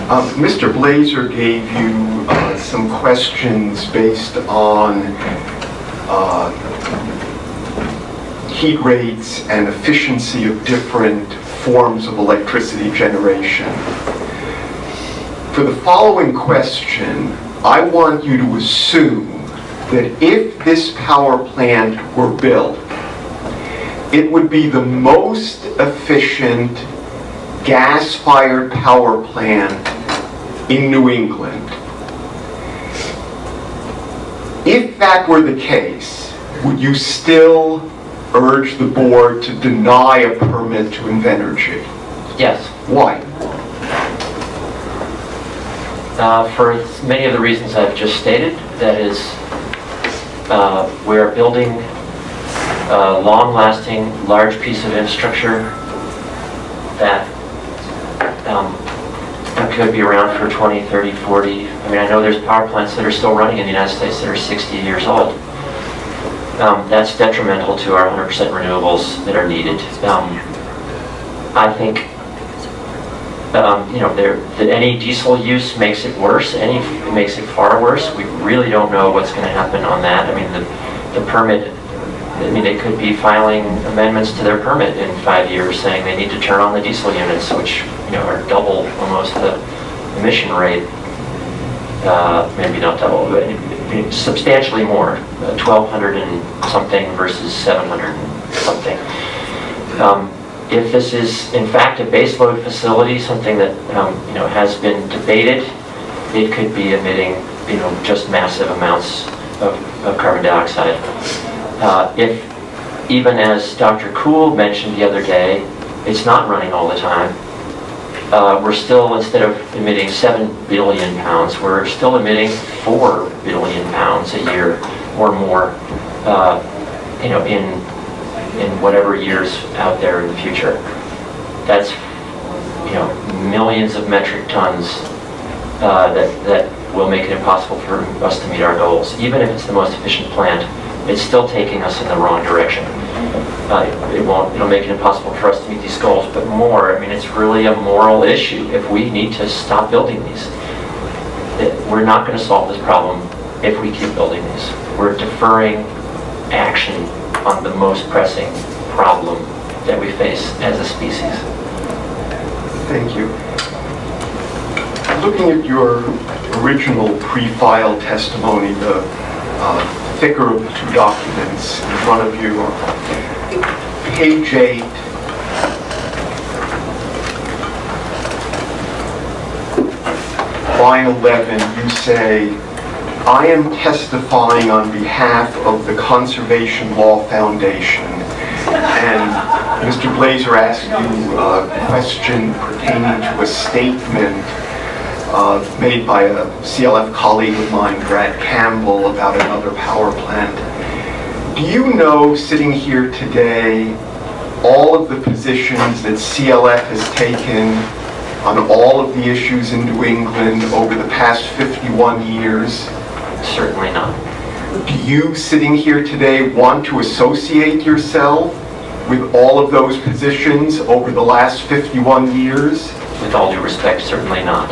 Mr. Blazer gave you some questions based on heat rates and efficiency of different forms of electricity generation. For the following question, I want you to assume that if this power plant were built, it would be the most efficient gas-fired power plant in New England. If that were the case, would you still urge the board to deny a permit to Invenergy? Yes. Why? For many of the reasons I've just stated, that is, we are building a long-lasting, large piece of infrastructure that could be around for 20, 30, 40. I mean, I know there's power plants that are still running in the United States that are 60 years old. That's detrimental to our 100% renewables that are needed. I think that any diesel use makes it worse. It makes it far worse. We really don't know what's going to happen on that. I mean, the permit, I mean, they could be filing amendments to their permit in 5 years saying they need to turn on the diesel units, which are double almost the emission rate. Maybe not double, but substantially more. 1,200 and something versus 700 and something. If this is in fact a baseload facility, something that has been debated, it could be emitting just massive amounts of carbon dioxide. If, even as Dr. Kuhl mentioned the other day, it's not running all the time, we're still, instead of emitting 7 billion pounds, we're still emitting 4 billion pounds a year or more, in whatever years out there in the future. That's, millions of metric tons that will make it impossible for us to meet our goals. Even if it's the most efficient plant, it's still taking us in the wrong direction. It'll make it impossible for us to meet these goals, but more, I mean, it's really a moral issue. If we need to stop building these, we're not going to solve this problem if we keep building these. We're deferring action on the most pressing problem that we face as a species. Thank you. Looking at your original pre-file testimony, the thicker of the two documents in front of you, page 8, line 11, you say, I am testifying on behalf of the Conservation Law Foundation. And Mr. Blazer asked you a question pertaining to a statement made by a CLF colleague of mine, Brad Campbell, about another power plant. Do you know, sitting here today, all of the positions that CLF has taken on all of the issues in New England over the past 51 years? Certainly not. Do you, sitting here today, want to associate yourself with all of those positions over the last 51 years? With all due respect, certainly not.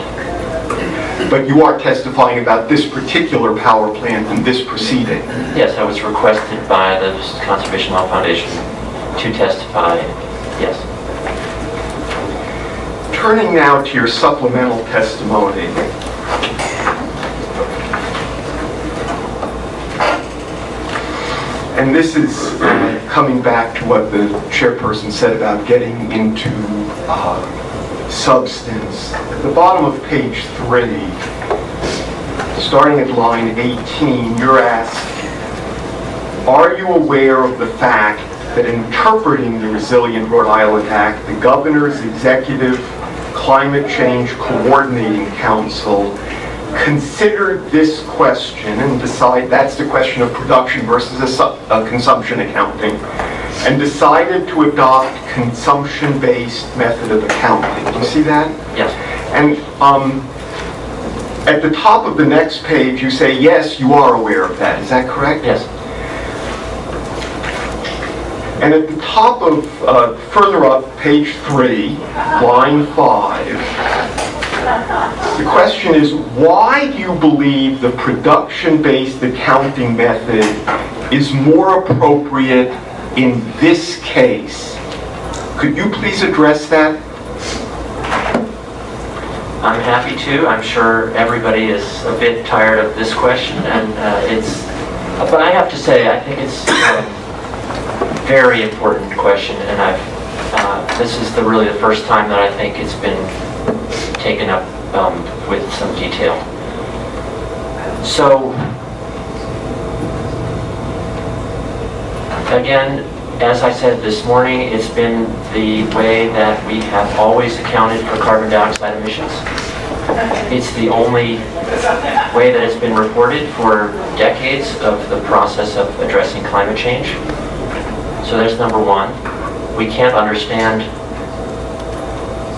But you are testifying about this particular power plant in this proceeding? Yes, I was requested by the Conservation Law Foundation to testify, yes. Turning now to your supplemental testimony. And this is coming back to what the chairperson said about getting into substance. At the bottom of page 3, starting at line 18, you're asked, are you aware of the fact that in interpreting the Resilient Rhode Island Act, the Governor's Executive Climate Change Coordinating Council considered this question and decide that's the question of production versus a consumption accounting, and decided to adopt consumption-based method of accounting. Do you see that? Yes. And at the top of the next page, you say, yes, you are aware of that. Is that correct? Yes. And at the top of, further up, page 3, line 5, The question is, why do you believe the production-based accounting method is more appropriate in this case? Could you please address that? I'm happy to. I'm sure everybody is a bit tired of this question, and but I have to say, I think it's a very important question, and this is really the first time that I think it's been taken up with some detail. So, again, as I said this morning, it's been the way that we have always accounted for carbon dioxide emissions. It's the only way that it's been reported for decades of the process of addressing climate change. So there's number one. We can't understand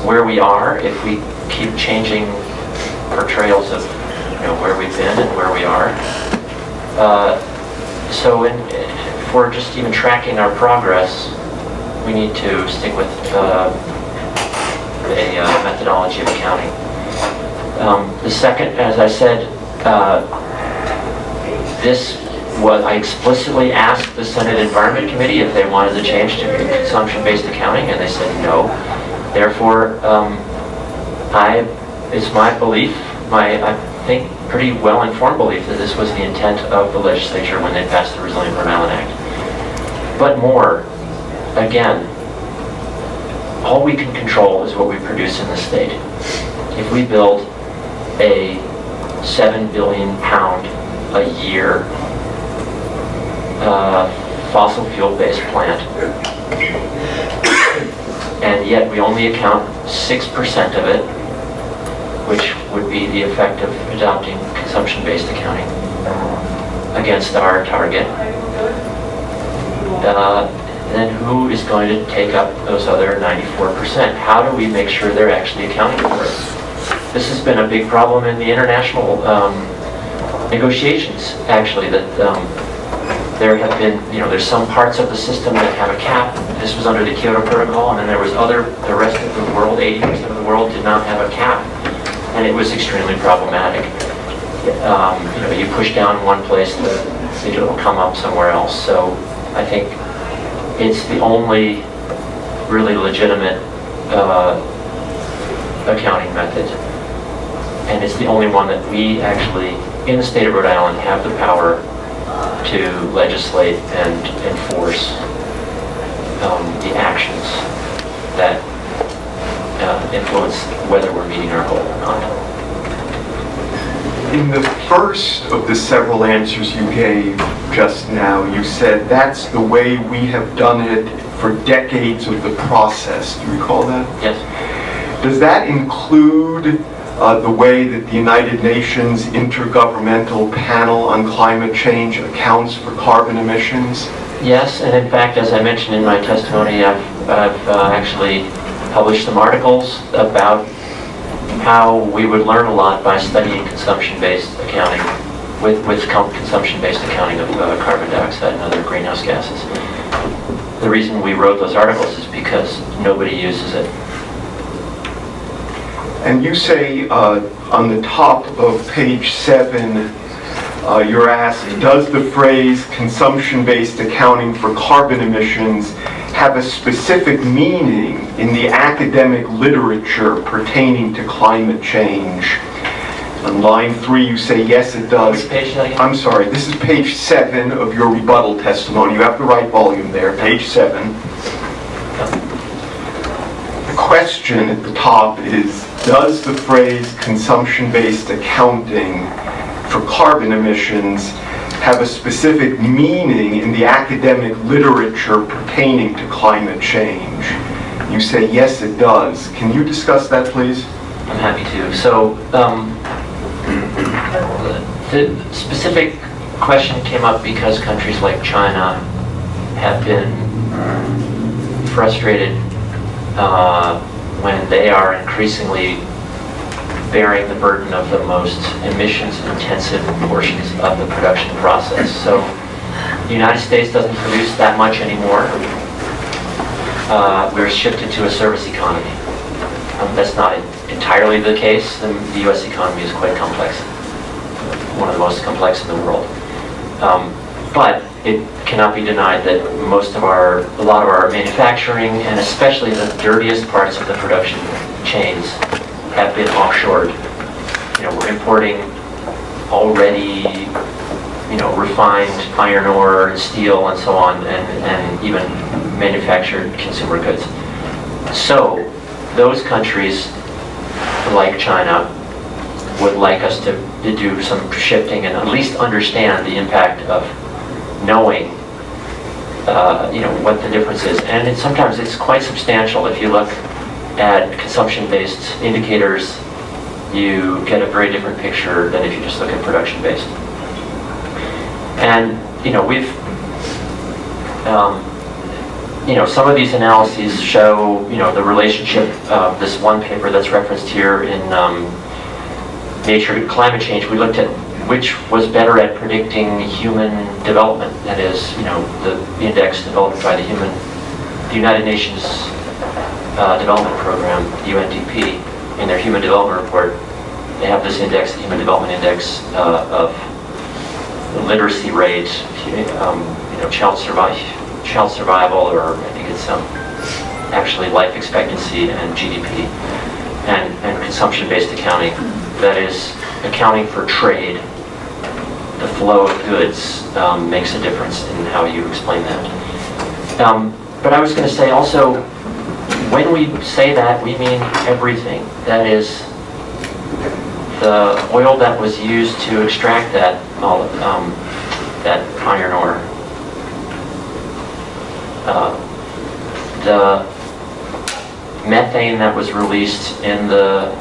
where we are if we keep changing portrayals of where we've been and where we are. So if we're just even tracking our progress, we need to stick with a methodology of accounting. The second, as I said, I explicitly asked the Senate Environment Committee if they wanted to change to consumption-based accounting, and they said no. Therefore, it's my belief, I think pretty well-informed belief, that this was the intent of the legislature when they passed the Resilient Rhode Island Act. But more, again, all we can control is what we produce in the state. If we build a 7 billion pound a year fossil fuel-based plant, and yet we only account 6% of it, which would be the effect of adopting consumption-based accounting against our target, then who is going to take up those other 94%? How do we make sure they're actually accounting for it? This has been a big problem in the international negotiations, actually, that there have been, there's some parts of the system that have a cap. This was under the Kyoto Protocol, and then there was the rest of the world, 80% of the world did not have a cap, and it was extremely problematic. You push down one place, it'll come up somewhere else. So I think it's the only really legitimate accounting method, and it's the only one that we actually, in the state of Rhode Island, have the power to legislate and enforce the actions that influence whether we're meeting our goal or not. In the first of the several answers you gave just now, you said that's the way we have done it for decades of the process. Do you recall that? Yes. Does that include the way that the United Nations Intergovernmental Panel on Climate Change accounts for carbon emissions? Yes, and in fact, as I mentioned in my testimony, I've actually published some articles about how we would learn a lot by studying consumption-based accounting, with consumption-based accounting of carbon dioxide and other greenhouse gases. The reason we wrote those articles is because nobody uses it. And you say on the top of page 7, you're asked, does the phrase consumption-based accounting for carbon emissions have a specific meaning in the academic literature pertaining to climate change? On line 3, you say, yes, it does. Which page is that again? I'm sorry, this is page 7 of your rebuttal testimony. You have the right volume there, page 7. The question at the top is, does the phrase consumption-based accounting for carbon emissions have a specific meaning in the academic literature pertaining to climate change? You say, yes, it does. Can you discuss that, please? I'm happy to. So, the specific question came up because countries like China have been frustrated when they are increasingly bearing the burden of the most emissions-intensive portions of the production process. So the United States doesn't produce that much anymore. We're shifted to a service economy. That's not entirely the case. The U.S. economy is quite complex, one of the most complex in the world. But it cannot be denied that a lot of our manufacturing, and especially the dirtiest parts of the production chains, have been offshored. We're importing already, refined iron ore and steel and so on, and even manufactured consumer goods. So those countries, like China, would like us to do some shifting and at least understand the impact of knowing, what the difference is. And sometimes it's quite substantial. If you look at consumption-based indicators, you get a very different picture than if you just look at production-based. And, we've, some of these analyses show, the relationship of this one paper that's referenced here in Nature Climate Change. We looked at which was better at predicting human development. That is, the index developed by the United Nations Development Program, UNDP, in their Human Development Report. They have this index, the Human Development Index, of literacy rate, child survival, or I think it's actually life expectancy and GDP, and consumption-based accounting. That is, accounting for trade. The flow of goods makes a difference in how you explain that. But I was going to say also, when we say that, we mean everything. That is, the oil that was used to extract that iron ore, the methane that was released in the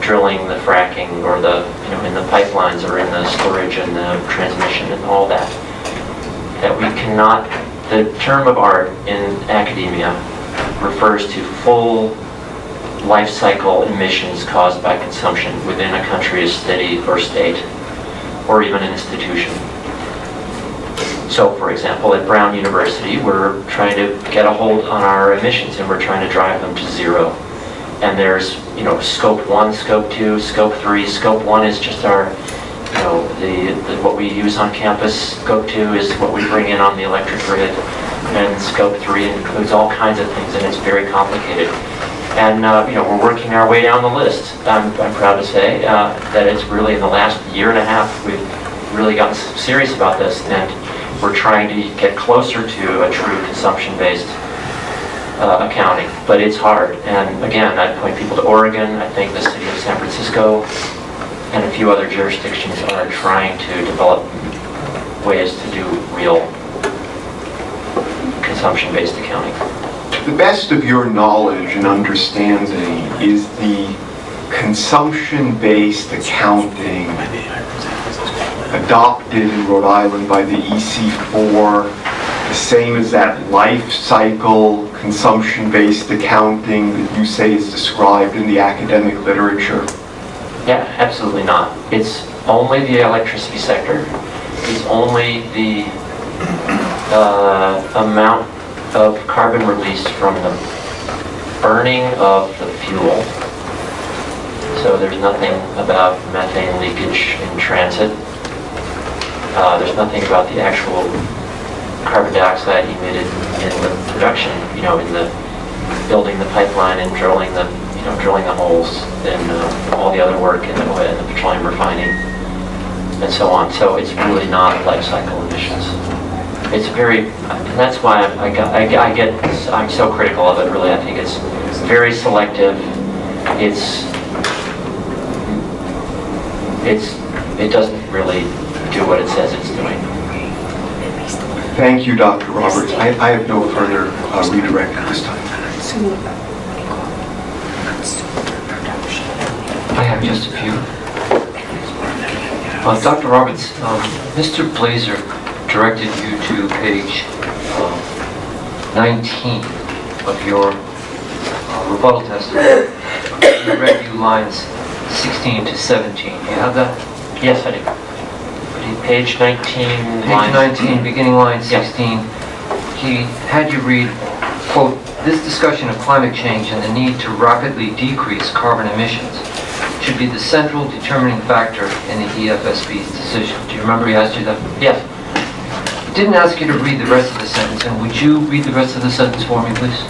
drilling, the fracking, or in the pipelines, or in the storage and the transmission and all that. That we cannot, the term of art in academia refers to full life cycle emissions caused by consumption within a country's city or state, or even an institution. So, for example, at Brown University, we're trying to get a hold on our emissions, and we're trying to drive them to zero. And there's, scope 1, scope 2, scope 3. Scope 1 is just our, what we use on campus. Scope 2 is what we bring in on the electric grid. And scope 3 includes all kinds of things, and it's very complicated. And, we're working our way down the list. I'm proud to say that it's really in the last year and a half we've really gotten serious about this, and we're trying to get closer to a true consumption-based accounting, but it's hard. And again, I'd point people to Oregon. I think the city of San Francisco and a few other jurisdictions are trying to develop ways to do real consumption-based accounting. To the best of your knowledge and understanding, is the consumption-based accounting adopted in Rhode Island by the EC4 the same as that life cycle consumption-based accounting that you say is described in the academic literature? Yeah, absolutely not. It's only the electricity sector. It's only the amount of carbon released from the burning of the fuel. So there's nothing about methane leakage in transit. There's nothing about the actual carbon dioxide emitted in the production, in the building the pipeline and drilling the holes, and all the other work in the oil and the petroleum refining, and so on. So it's really not life cycle emissions. It's very, and that's why I'm so critical of it. Really, I think it's very selective. It doesn't really do what it says it's doing. Thank you, Dr. Roberts. I have no further redirect at this time. I have just a few. Dr. Roberts, Mr. Blazer directed you to page 19 of your rebuttal testimony. He read you lines 16 to 17. You have that? Yes, I do. Page 19, Page 19, beginning line 16. He had you read, quote, this discussion of climate change and the need to rapidly decrease carbon emissions should be the central determining factor in the EFSB's decision. Do you remember he asked you that? Yes. He didn't ask you to read the rest of the sentence, and would you read the rest of the sentence for me, please?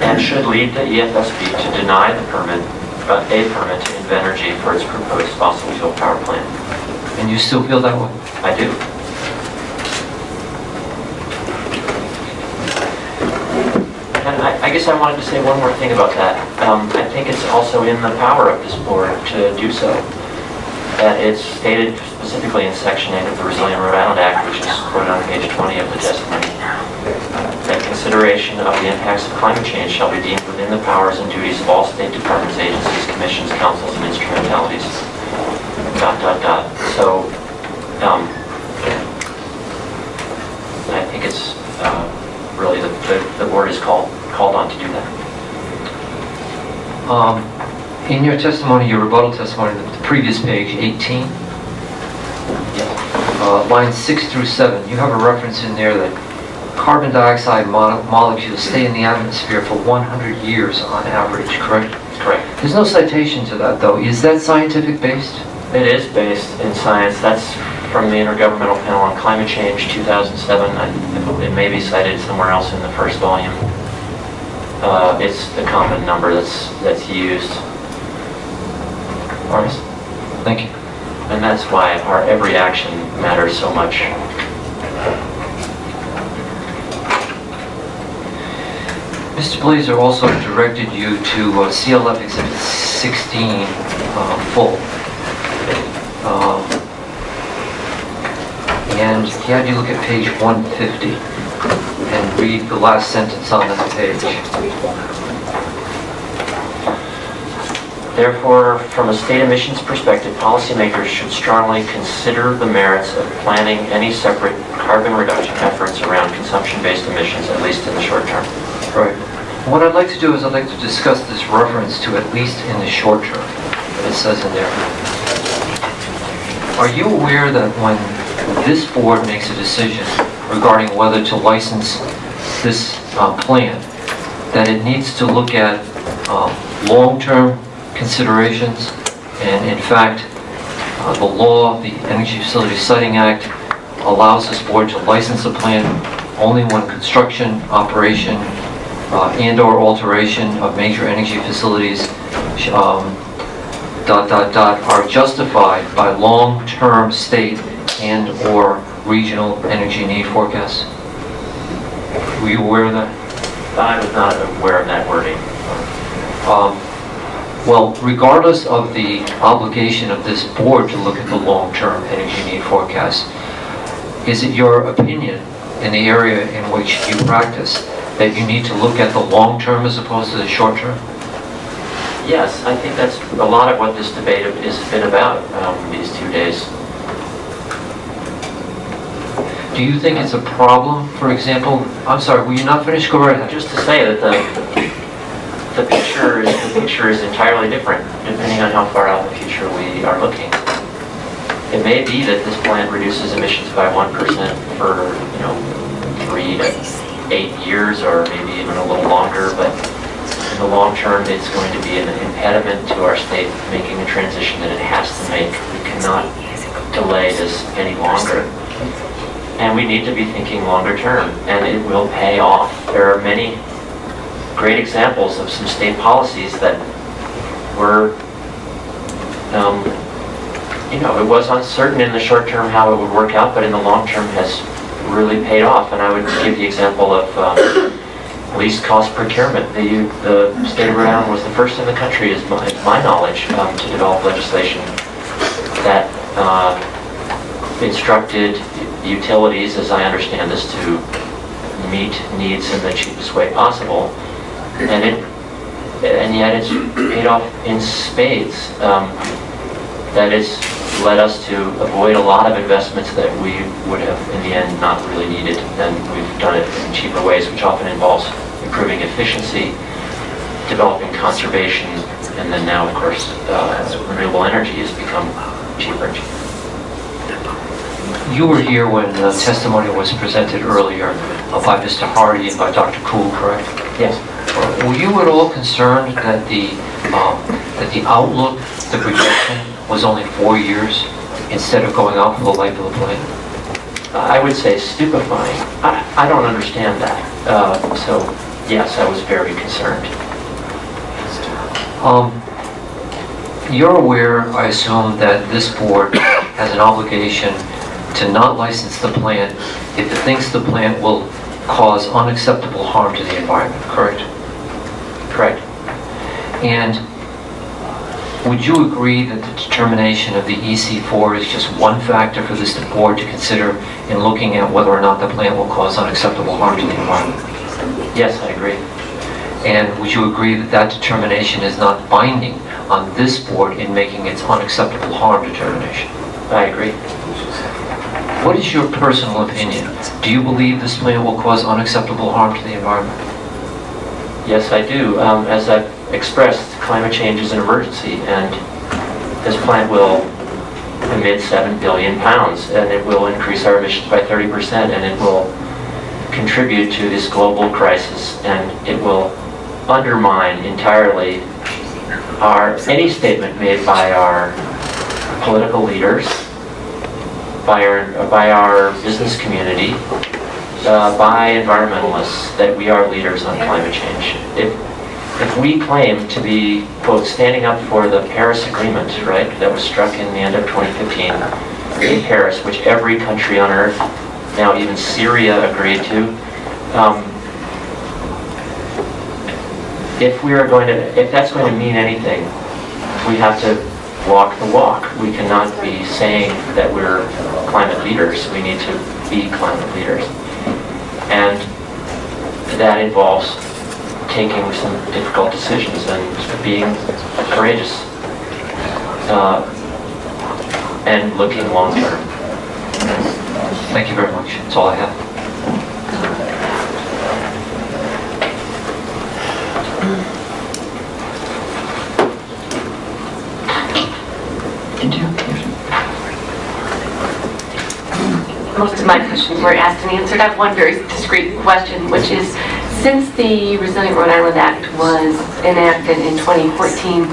And should lead the EFSB to deny the permit, a permit to Invenergy for its proposed fossil fuel power plant. And you still feel that way? I do. And I guess I wanted to say one more thing about that. I think it's also in the power of this board to do so. That it's stated specifically in Section 8 of the Resilient Rhode Island Act, which is quoted on page 20 of the testimony, that consideration of the impacts of climate change shall be deemed within the powers and duties of all state departments, agencies, commissions, councils, and instrumentalities. ... So, I think it's really the board is called on to do that. In your testimony, your rebuttal testimony, the previous page, 18, lines 6 through 7, you have a reference in there that carbon dioxide molecules stay in the atmosphere for 100 years on average, correct? Correct. There's no citation to that, though. Is that scientific based? It is based in science. That's from the Intergovernmental Panel on Climate Change, 2007. It may be cited somewhere else in the first volume. It's the common number that's used. All right. Thank you. And that's why our every action matters so much. Mr. Blazer also directed you to CLF Exhibit 16 full. And he had you look at page 150 and read the last sentence on that page. Therefore, from a state emissions perspective, policymakers should strongly consider the merits of planning any separate carbon reduction efforts around consumption-based emissions, at least in the short term. Right. What I'd like to do is I'd like to discuss this reference to at least in the short term that it says in there. Are you aware that when this board makes a decision regarding whether to license this plant, that it needs to look at long-term considerations, and in fact, the law, the Energy Facility Siting Act, allows this board to license a plant only when construction, operation, and/or alteration of major energy facilities are justified by long-term state and/or regional energy need forecasts. Were you aware of that? I was not aware of that wording. Well, regardless of the obligation of this board to look at the long-term energy need forecast, is it your opinion in the area in which you practice that you need to look at the long-term as opposed to the short-term? Yes, I think that's a lot of what this debate has been about these 2 days. Do you think it's a problem, for example, I'm sorry, will you not finish? Go right ahead. Just to say that the picture is entirely different depending on how far out in the future we are looking. It may be that this plant reduces emissions by 1% for 3 to 8 years, or maybe even a little longer, but in the long term it's going to be an impediment to our state making the transition that it has to make. We cannot delay this any longer. And we need to be thinking longer term, and it will pay off. There are many great examples of some state policies that were, it was uncertain in the short term how it would work out, but in the long term has really paid off. And I would give the example of least cost procurement. The state of Rhode Island was the first in the country, as my knowledge, to develop legislation that instructed utilities, as I understand this, to meet needs in the cheapest way possible, and yet it's paid off in spades. That has led us to avoid a lot of investments that we would have in the end not really needed, and we've done it in cheaper ways, which often involves improving efficiency, developing conservation, and then now of course renewable energy has become cheaper and cheaper. You were here when the testimony was presented earlier by Mr. Hardy and by Dr. Kuhl, correct? Yes. Were you at all concerned that the outlook, the projection, was only 4 years instead of going out for the life of the plant? I would say stupefying. I don't understand that. So, yes, I was very concerned. You're aware, I assume, that this board has an obligation to not license the plant if it thinks the plant will cause unacceptable harm to the environment, correct? Correct. And would you agree that the determination of the EC4 is just one factor for this board to consider in looking at whether or not the plant will cause unacceptable harm to the environment? Yes, I agree. And would you agree that that determination is not binding on this board in making its unacceptable harm determination? I agree. What is your personal opinion? Do you believe this plant will cause unacceptable harm to the environment? Yes, I do. As I've expressed, climate change is an emergency, and this plant will emit 7 billion pounds, and it will increase our emissions by 30%, and it will contribute to this global crisis, and it will undermine entirely any statement made by our political leaders, by our business community, by environmentalists, that we are leaders on climate change. If we claim to be, quote, standing up for the Paris Agreement, right, that was struck in the end of 2015 in Paris, which every country on earth, now even Syria, agreed to, if that's going to mean anything, we have to walk the walk. We cannot be saying that we're climate leaders. We need to be climate leaders. And that involves taking some difficult decisions and being courageous and looking long term. Thank you very much. That's all I have. Did you? Most of my questions were asked and answered. I have one very discreet question, which is, since the Resilient Rhode Island Act was enacted in 2014,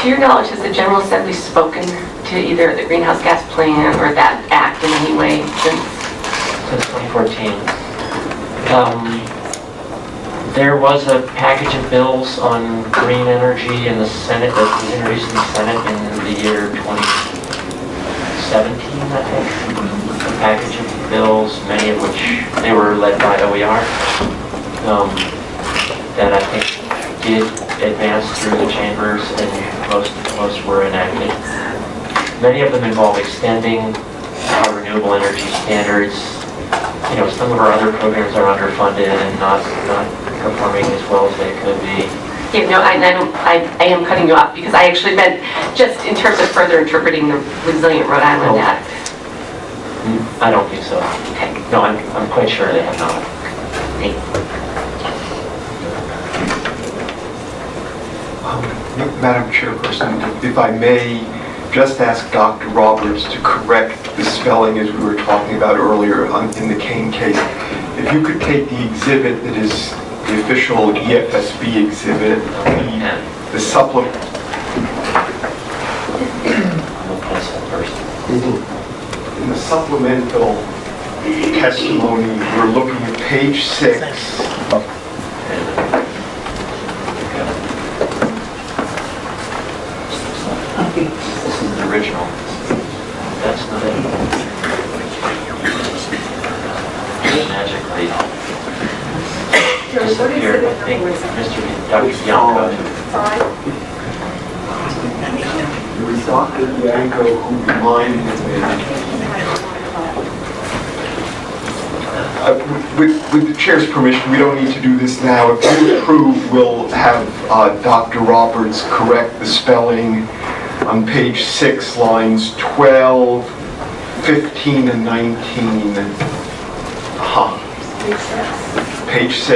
to your knowledge, has the General Assembly spoken to either the greenhouse gas plan or that act in any way since 2014. There was a package of bills on green energy in the Senate that was introduced in the Senate in the year 2017, I think. A package of bills, many of which they were led by OER, that I think did advance through the chambers, and most were enacted. Many of them involve extending our renewable energy standards. You know, some of our other programs are underfunded and not performing as well as they could be. Yeah, no, I am cutting you off because I actually meant just in terms of further interpreting the Resilient Rhode Island Act. I don't think so. Okay. No, I'm quite sure they have not. Thank you. Madam Chairperson, if I may just ask Dr. Roberts to correct the spelling as we were talking about earlier in the Kane case. If you could take the exhibit that is the official EFSB exhibit, the supplement. In the supplemental testimony, we're looking at page 6. This is the original. That's not it. Magically disappeared. I think Dr. Bianco. It was Dr. Bianco who reminded me. With the chair's permission, we don't need to do this now. If you approve, we'll have Dr. Roberts correct the spelling on page 6, lines 12, 15, and 19. Page 6. Is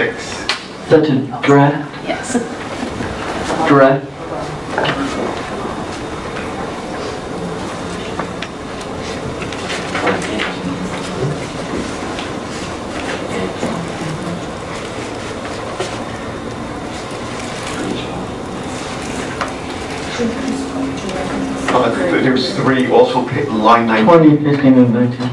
that a draft? Yes. Draft? there's three, also line 19. 20, 15, and 19.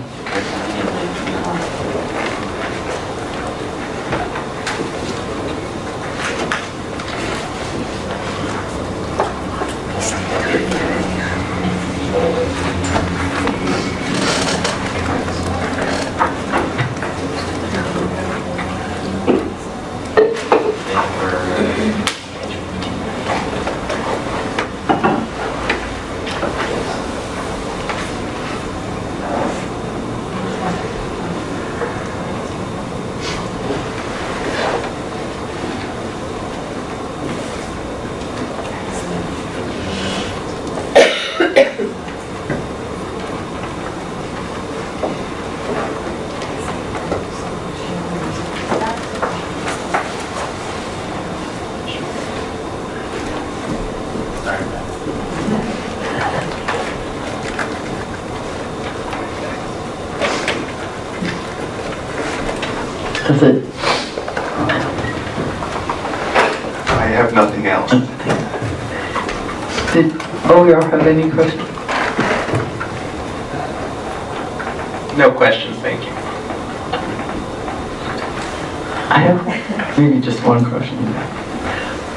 That's it. I have nothing else. Did OER have any questions? No questions, thank you. I have maybe just one question.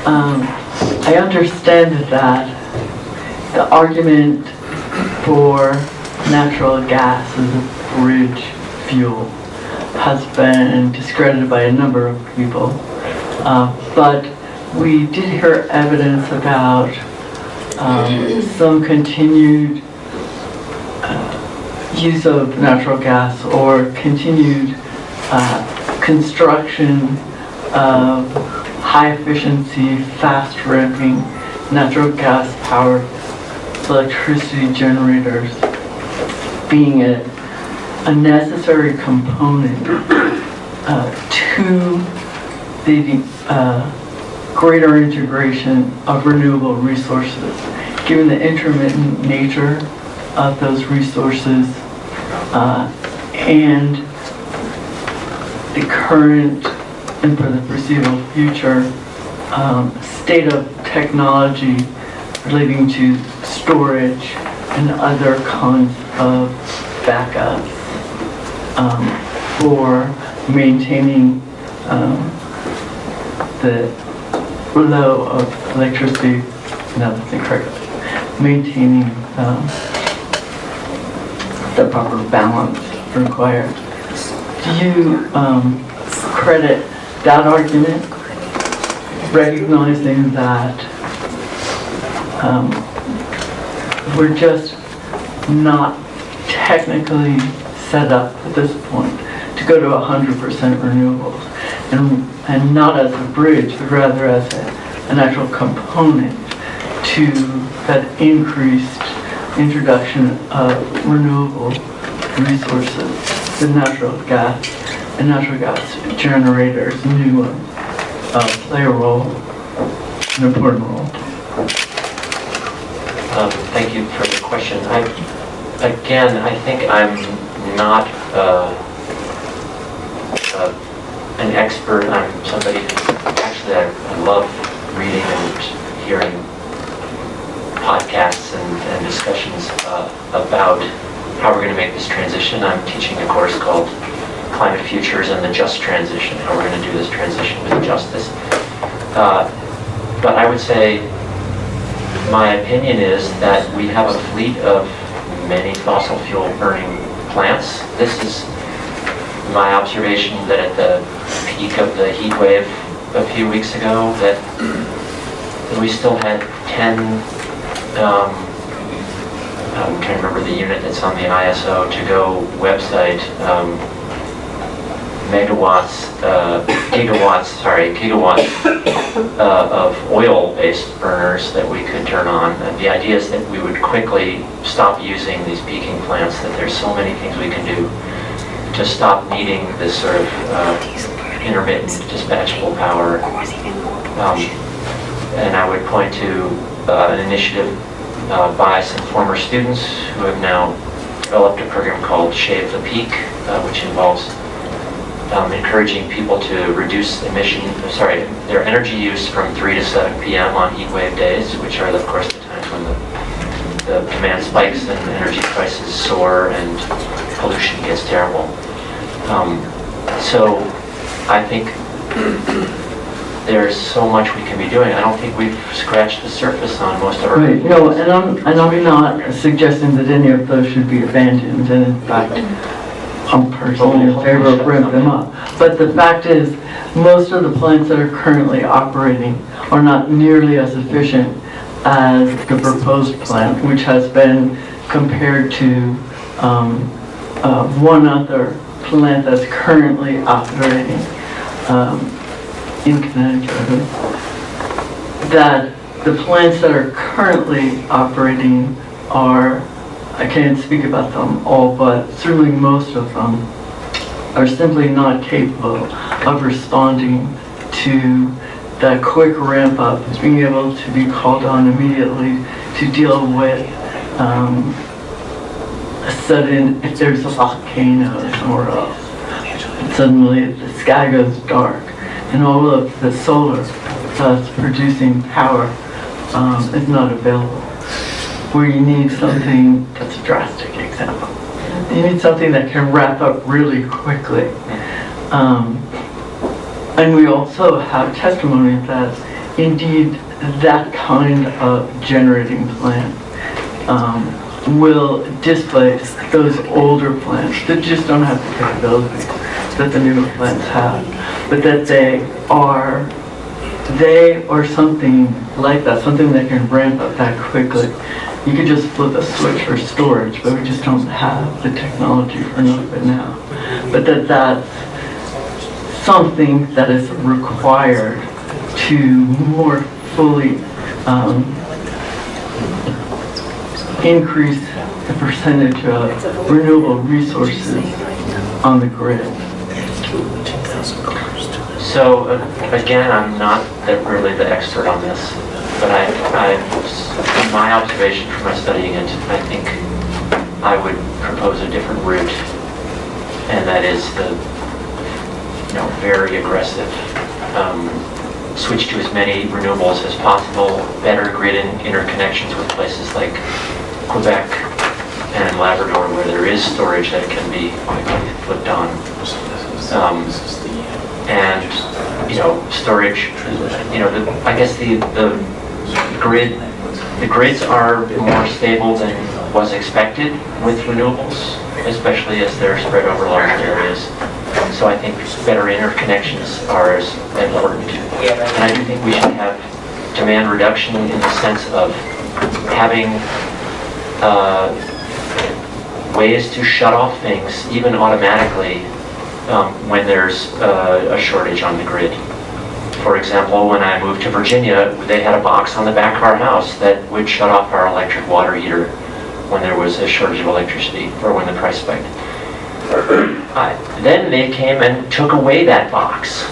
I understand that the argument for natural gas as a bridge fuel has been discredited by a number of people, but we did hear evidence about some continued use of natural gas or continued construction of high-efficiency, fast-ramping natural gas-powered electricity generators being a necessary component to the greater integration of renewable resources, given the intermittent nature of those resources and the current and for the foreseeable future state of technology relating to storage and other kinds of backups for maintaining the flow of electricity, no, that's incorrect, maintaining the proper balance required. Do you credit that argument, recognizing that we're just not technically set up at this point to go to 100% renewables, and not as a bridge, but rather as an actual component to that increased introduction of renewable resources, the natural gas and natural gas generators, new ones, play a role, an important role. Thank you for the question. I think I'm not an expert. I'm somebody who actually I love reading and hearing podcasts and discussions about how we're going to make this transition. I'm teaching a course called Climate Futures and the Just Transition, how we're going to do this transition with justice. But I would say my opinion is that we have a fleet of many fossil fuel burning plants. This is my observation that at the peak of the heat wave a few weeks ago, that we still had 10, I'm trying to remember the unit that's on the ISO to go website, gigawatts of oil-based burners that we could turn on. And the idea is that we would quickly stop using these peaking plants, that there's so many things we can do to stop needing this sort of intermittent dispatchable power. And I would point to an initiative by some former students who have now developed a program called Shave the Peak, which involves encouraging people to reduce their energy use from 3 to 7 p.m. on heat wave days, which are, of course, the times when the demand spikes and energy prices soar and pollution gets terrible. So I think there's so much we can be doing. I don't think we've scratched the surface on most of our... Right, no, and I'm not suggesting that any of those should be abandoned, and in fact, I'm personally in favor of bringing them up. But the fact is, most of the plants that are currently operating are not nearly as efficient as the proposed plant, which has been compared to one other plant that's currently operating in Connecticut. That the plants that are currently operating are, I can't speak about them all, but certainly most of them are simply not capable of responding to that quick ramp up, being able to be called on immediately to deal with a sudden, if there's a volcano somewhere else, and suddenly the sky goes dark and all of the solar that's producing power is not available. Where you need something, that's a drastic example, you need something that can wrap up really quickly. And we also have testimony that indeed that kind of generating plant will displace those older plants that just don't have the capabilities that the newer plants have, but that they or something like that, something that can ramp up that quickly. You could just flip a switch for storage, but we just don't have the technology for enough of it now. But that's something that is required to more fully increase the percentage of renewable resources on the grid. So again, I'm not really the expert on this, but my observation from my studying it, I think I would propose a different route, and that is the very aggressive switch to as many renewables as possible, better grid interconnections with places like Quebec and Labrador, where there is storage that can be quickly flipped on. And storage. I guess the grids are more stable than was expected with renewables, especially as they're spread over large areas. So I think better interconnections are as important. And I do think we should have demand reduction in the sense of having ways to shut off things, even automatically, when there's a shortage on the grid. For example, when I moved to Virginia, they had a box on the back of our house that would shut off our electric water heater when there was a shortage of electricity or when the price spiked. Then they came and took away that box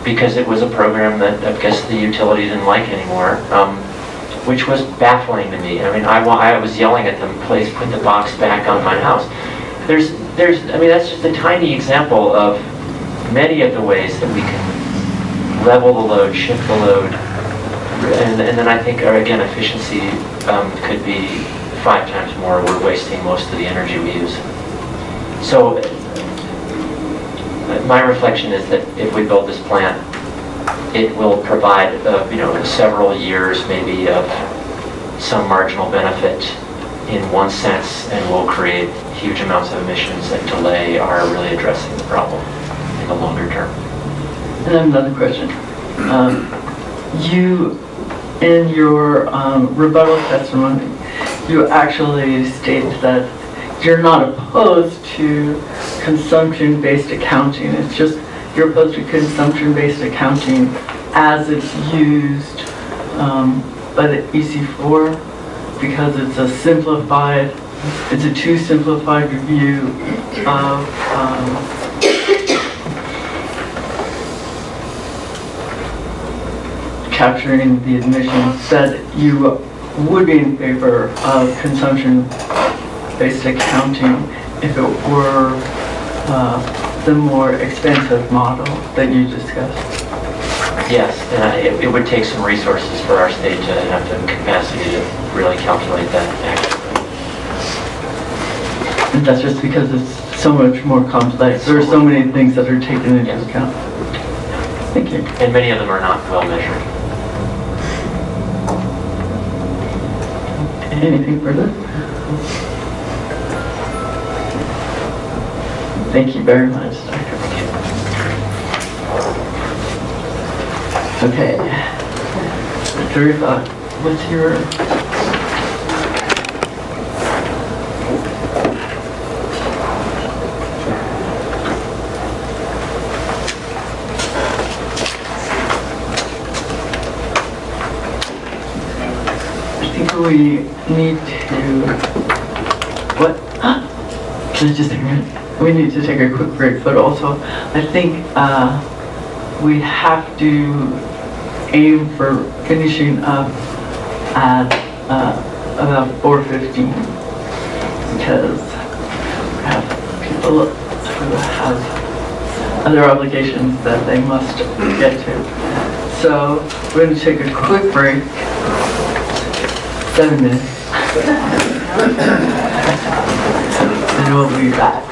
because it was a program that I guess the utility didn't like anymore, which was baffling to me. I mean, I was yelling at them, please put the box back on my house. That's just a tiny example of many of the ways that we can level the load, shift the load, and then I think, again, efficiency could be 5 times more. We're wasting most of the energy we use. So my reflection is that if we build this plant, it will provide several years maybe of some marginal benefit in one sense, and will create huge amounts of emissions that delay our really addressing the problem in the longer term. And I have another question. You, in your rebuttal testimony, you actually state that you're not opposed to consumption-based accounting. It's just you're opposed to consumption-based accounting as it's used by the EC4 because it's a too simplified view of capturing the emissions, that you would be in favor of consumption-based accounting if it were the more expensive model that you discussed. Yes, and it would take some resources for our state to have the capacity to really calculate that accurately. And that's just because it's so much more complex. There are so many things that are taken into Yes. account. Thank you. And many of them are not well measured. Anything further? Thank you very much, Dr. McKay. Okay. Drew, what's your... I think we need to... What? Can I just take a minute? We need to take a quick break, but also I think we have to aim for finishing up at about 4:15 because we have people who have other obligations that they must get to. So we're going to take a quick break, 7 minutes, and we'll be back.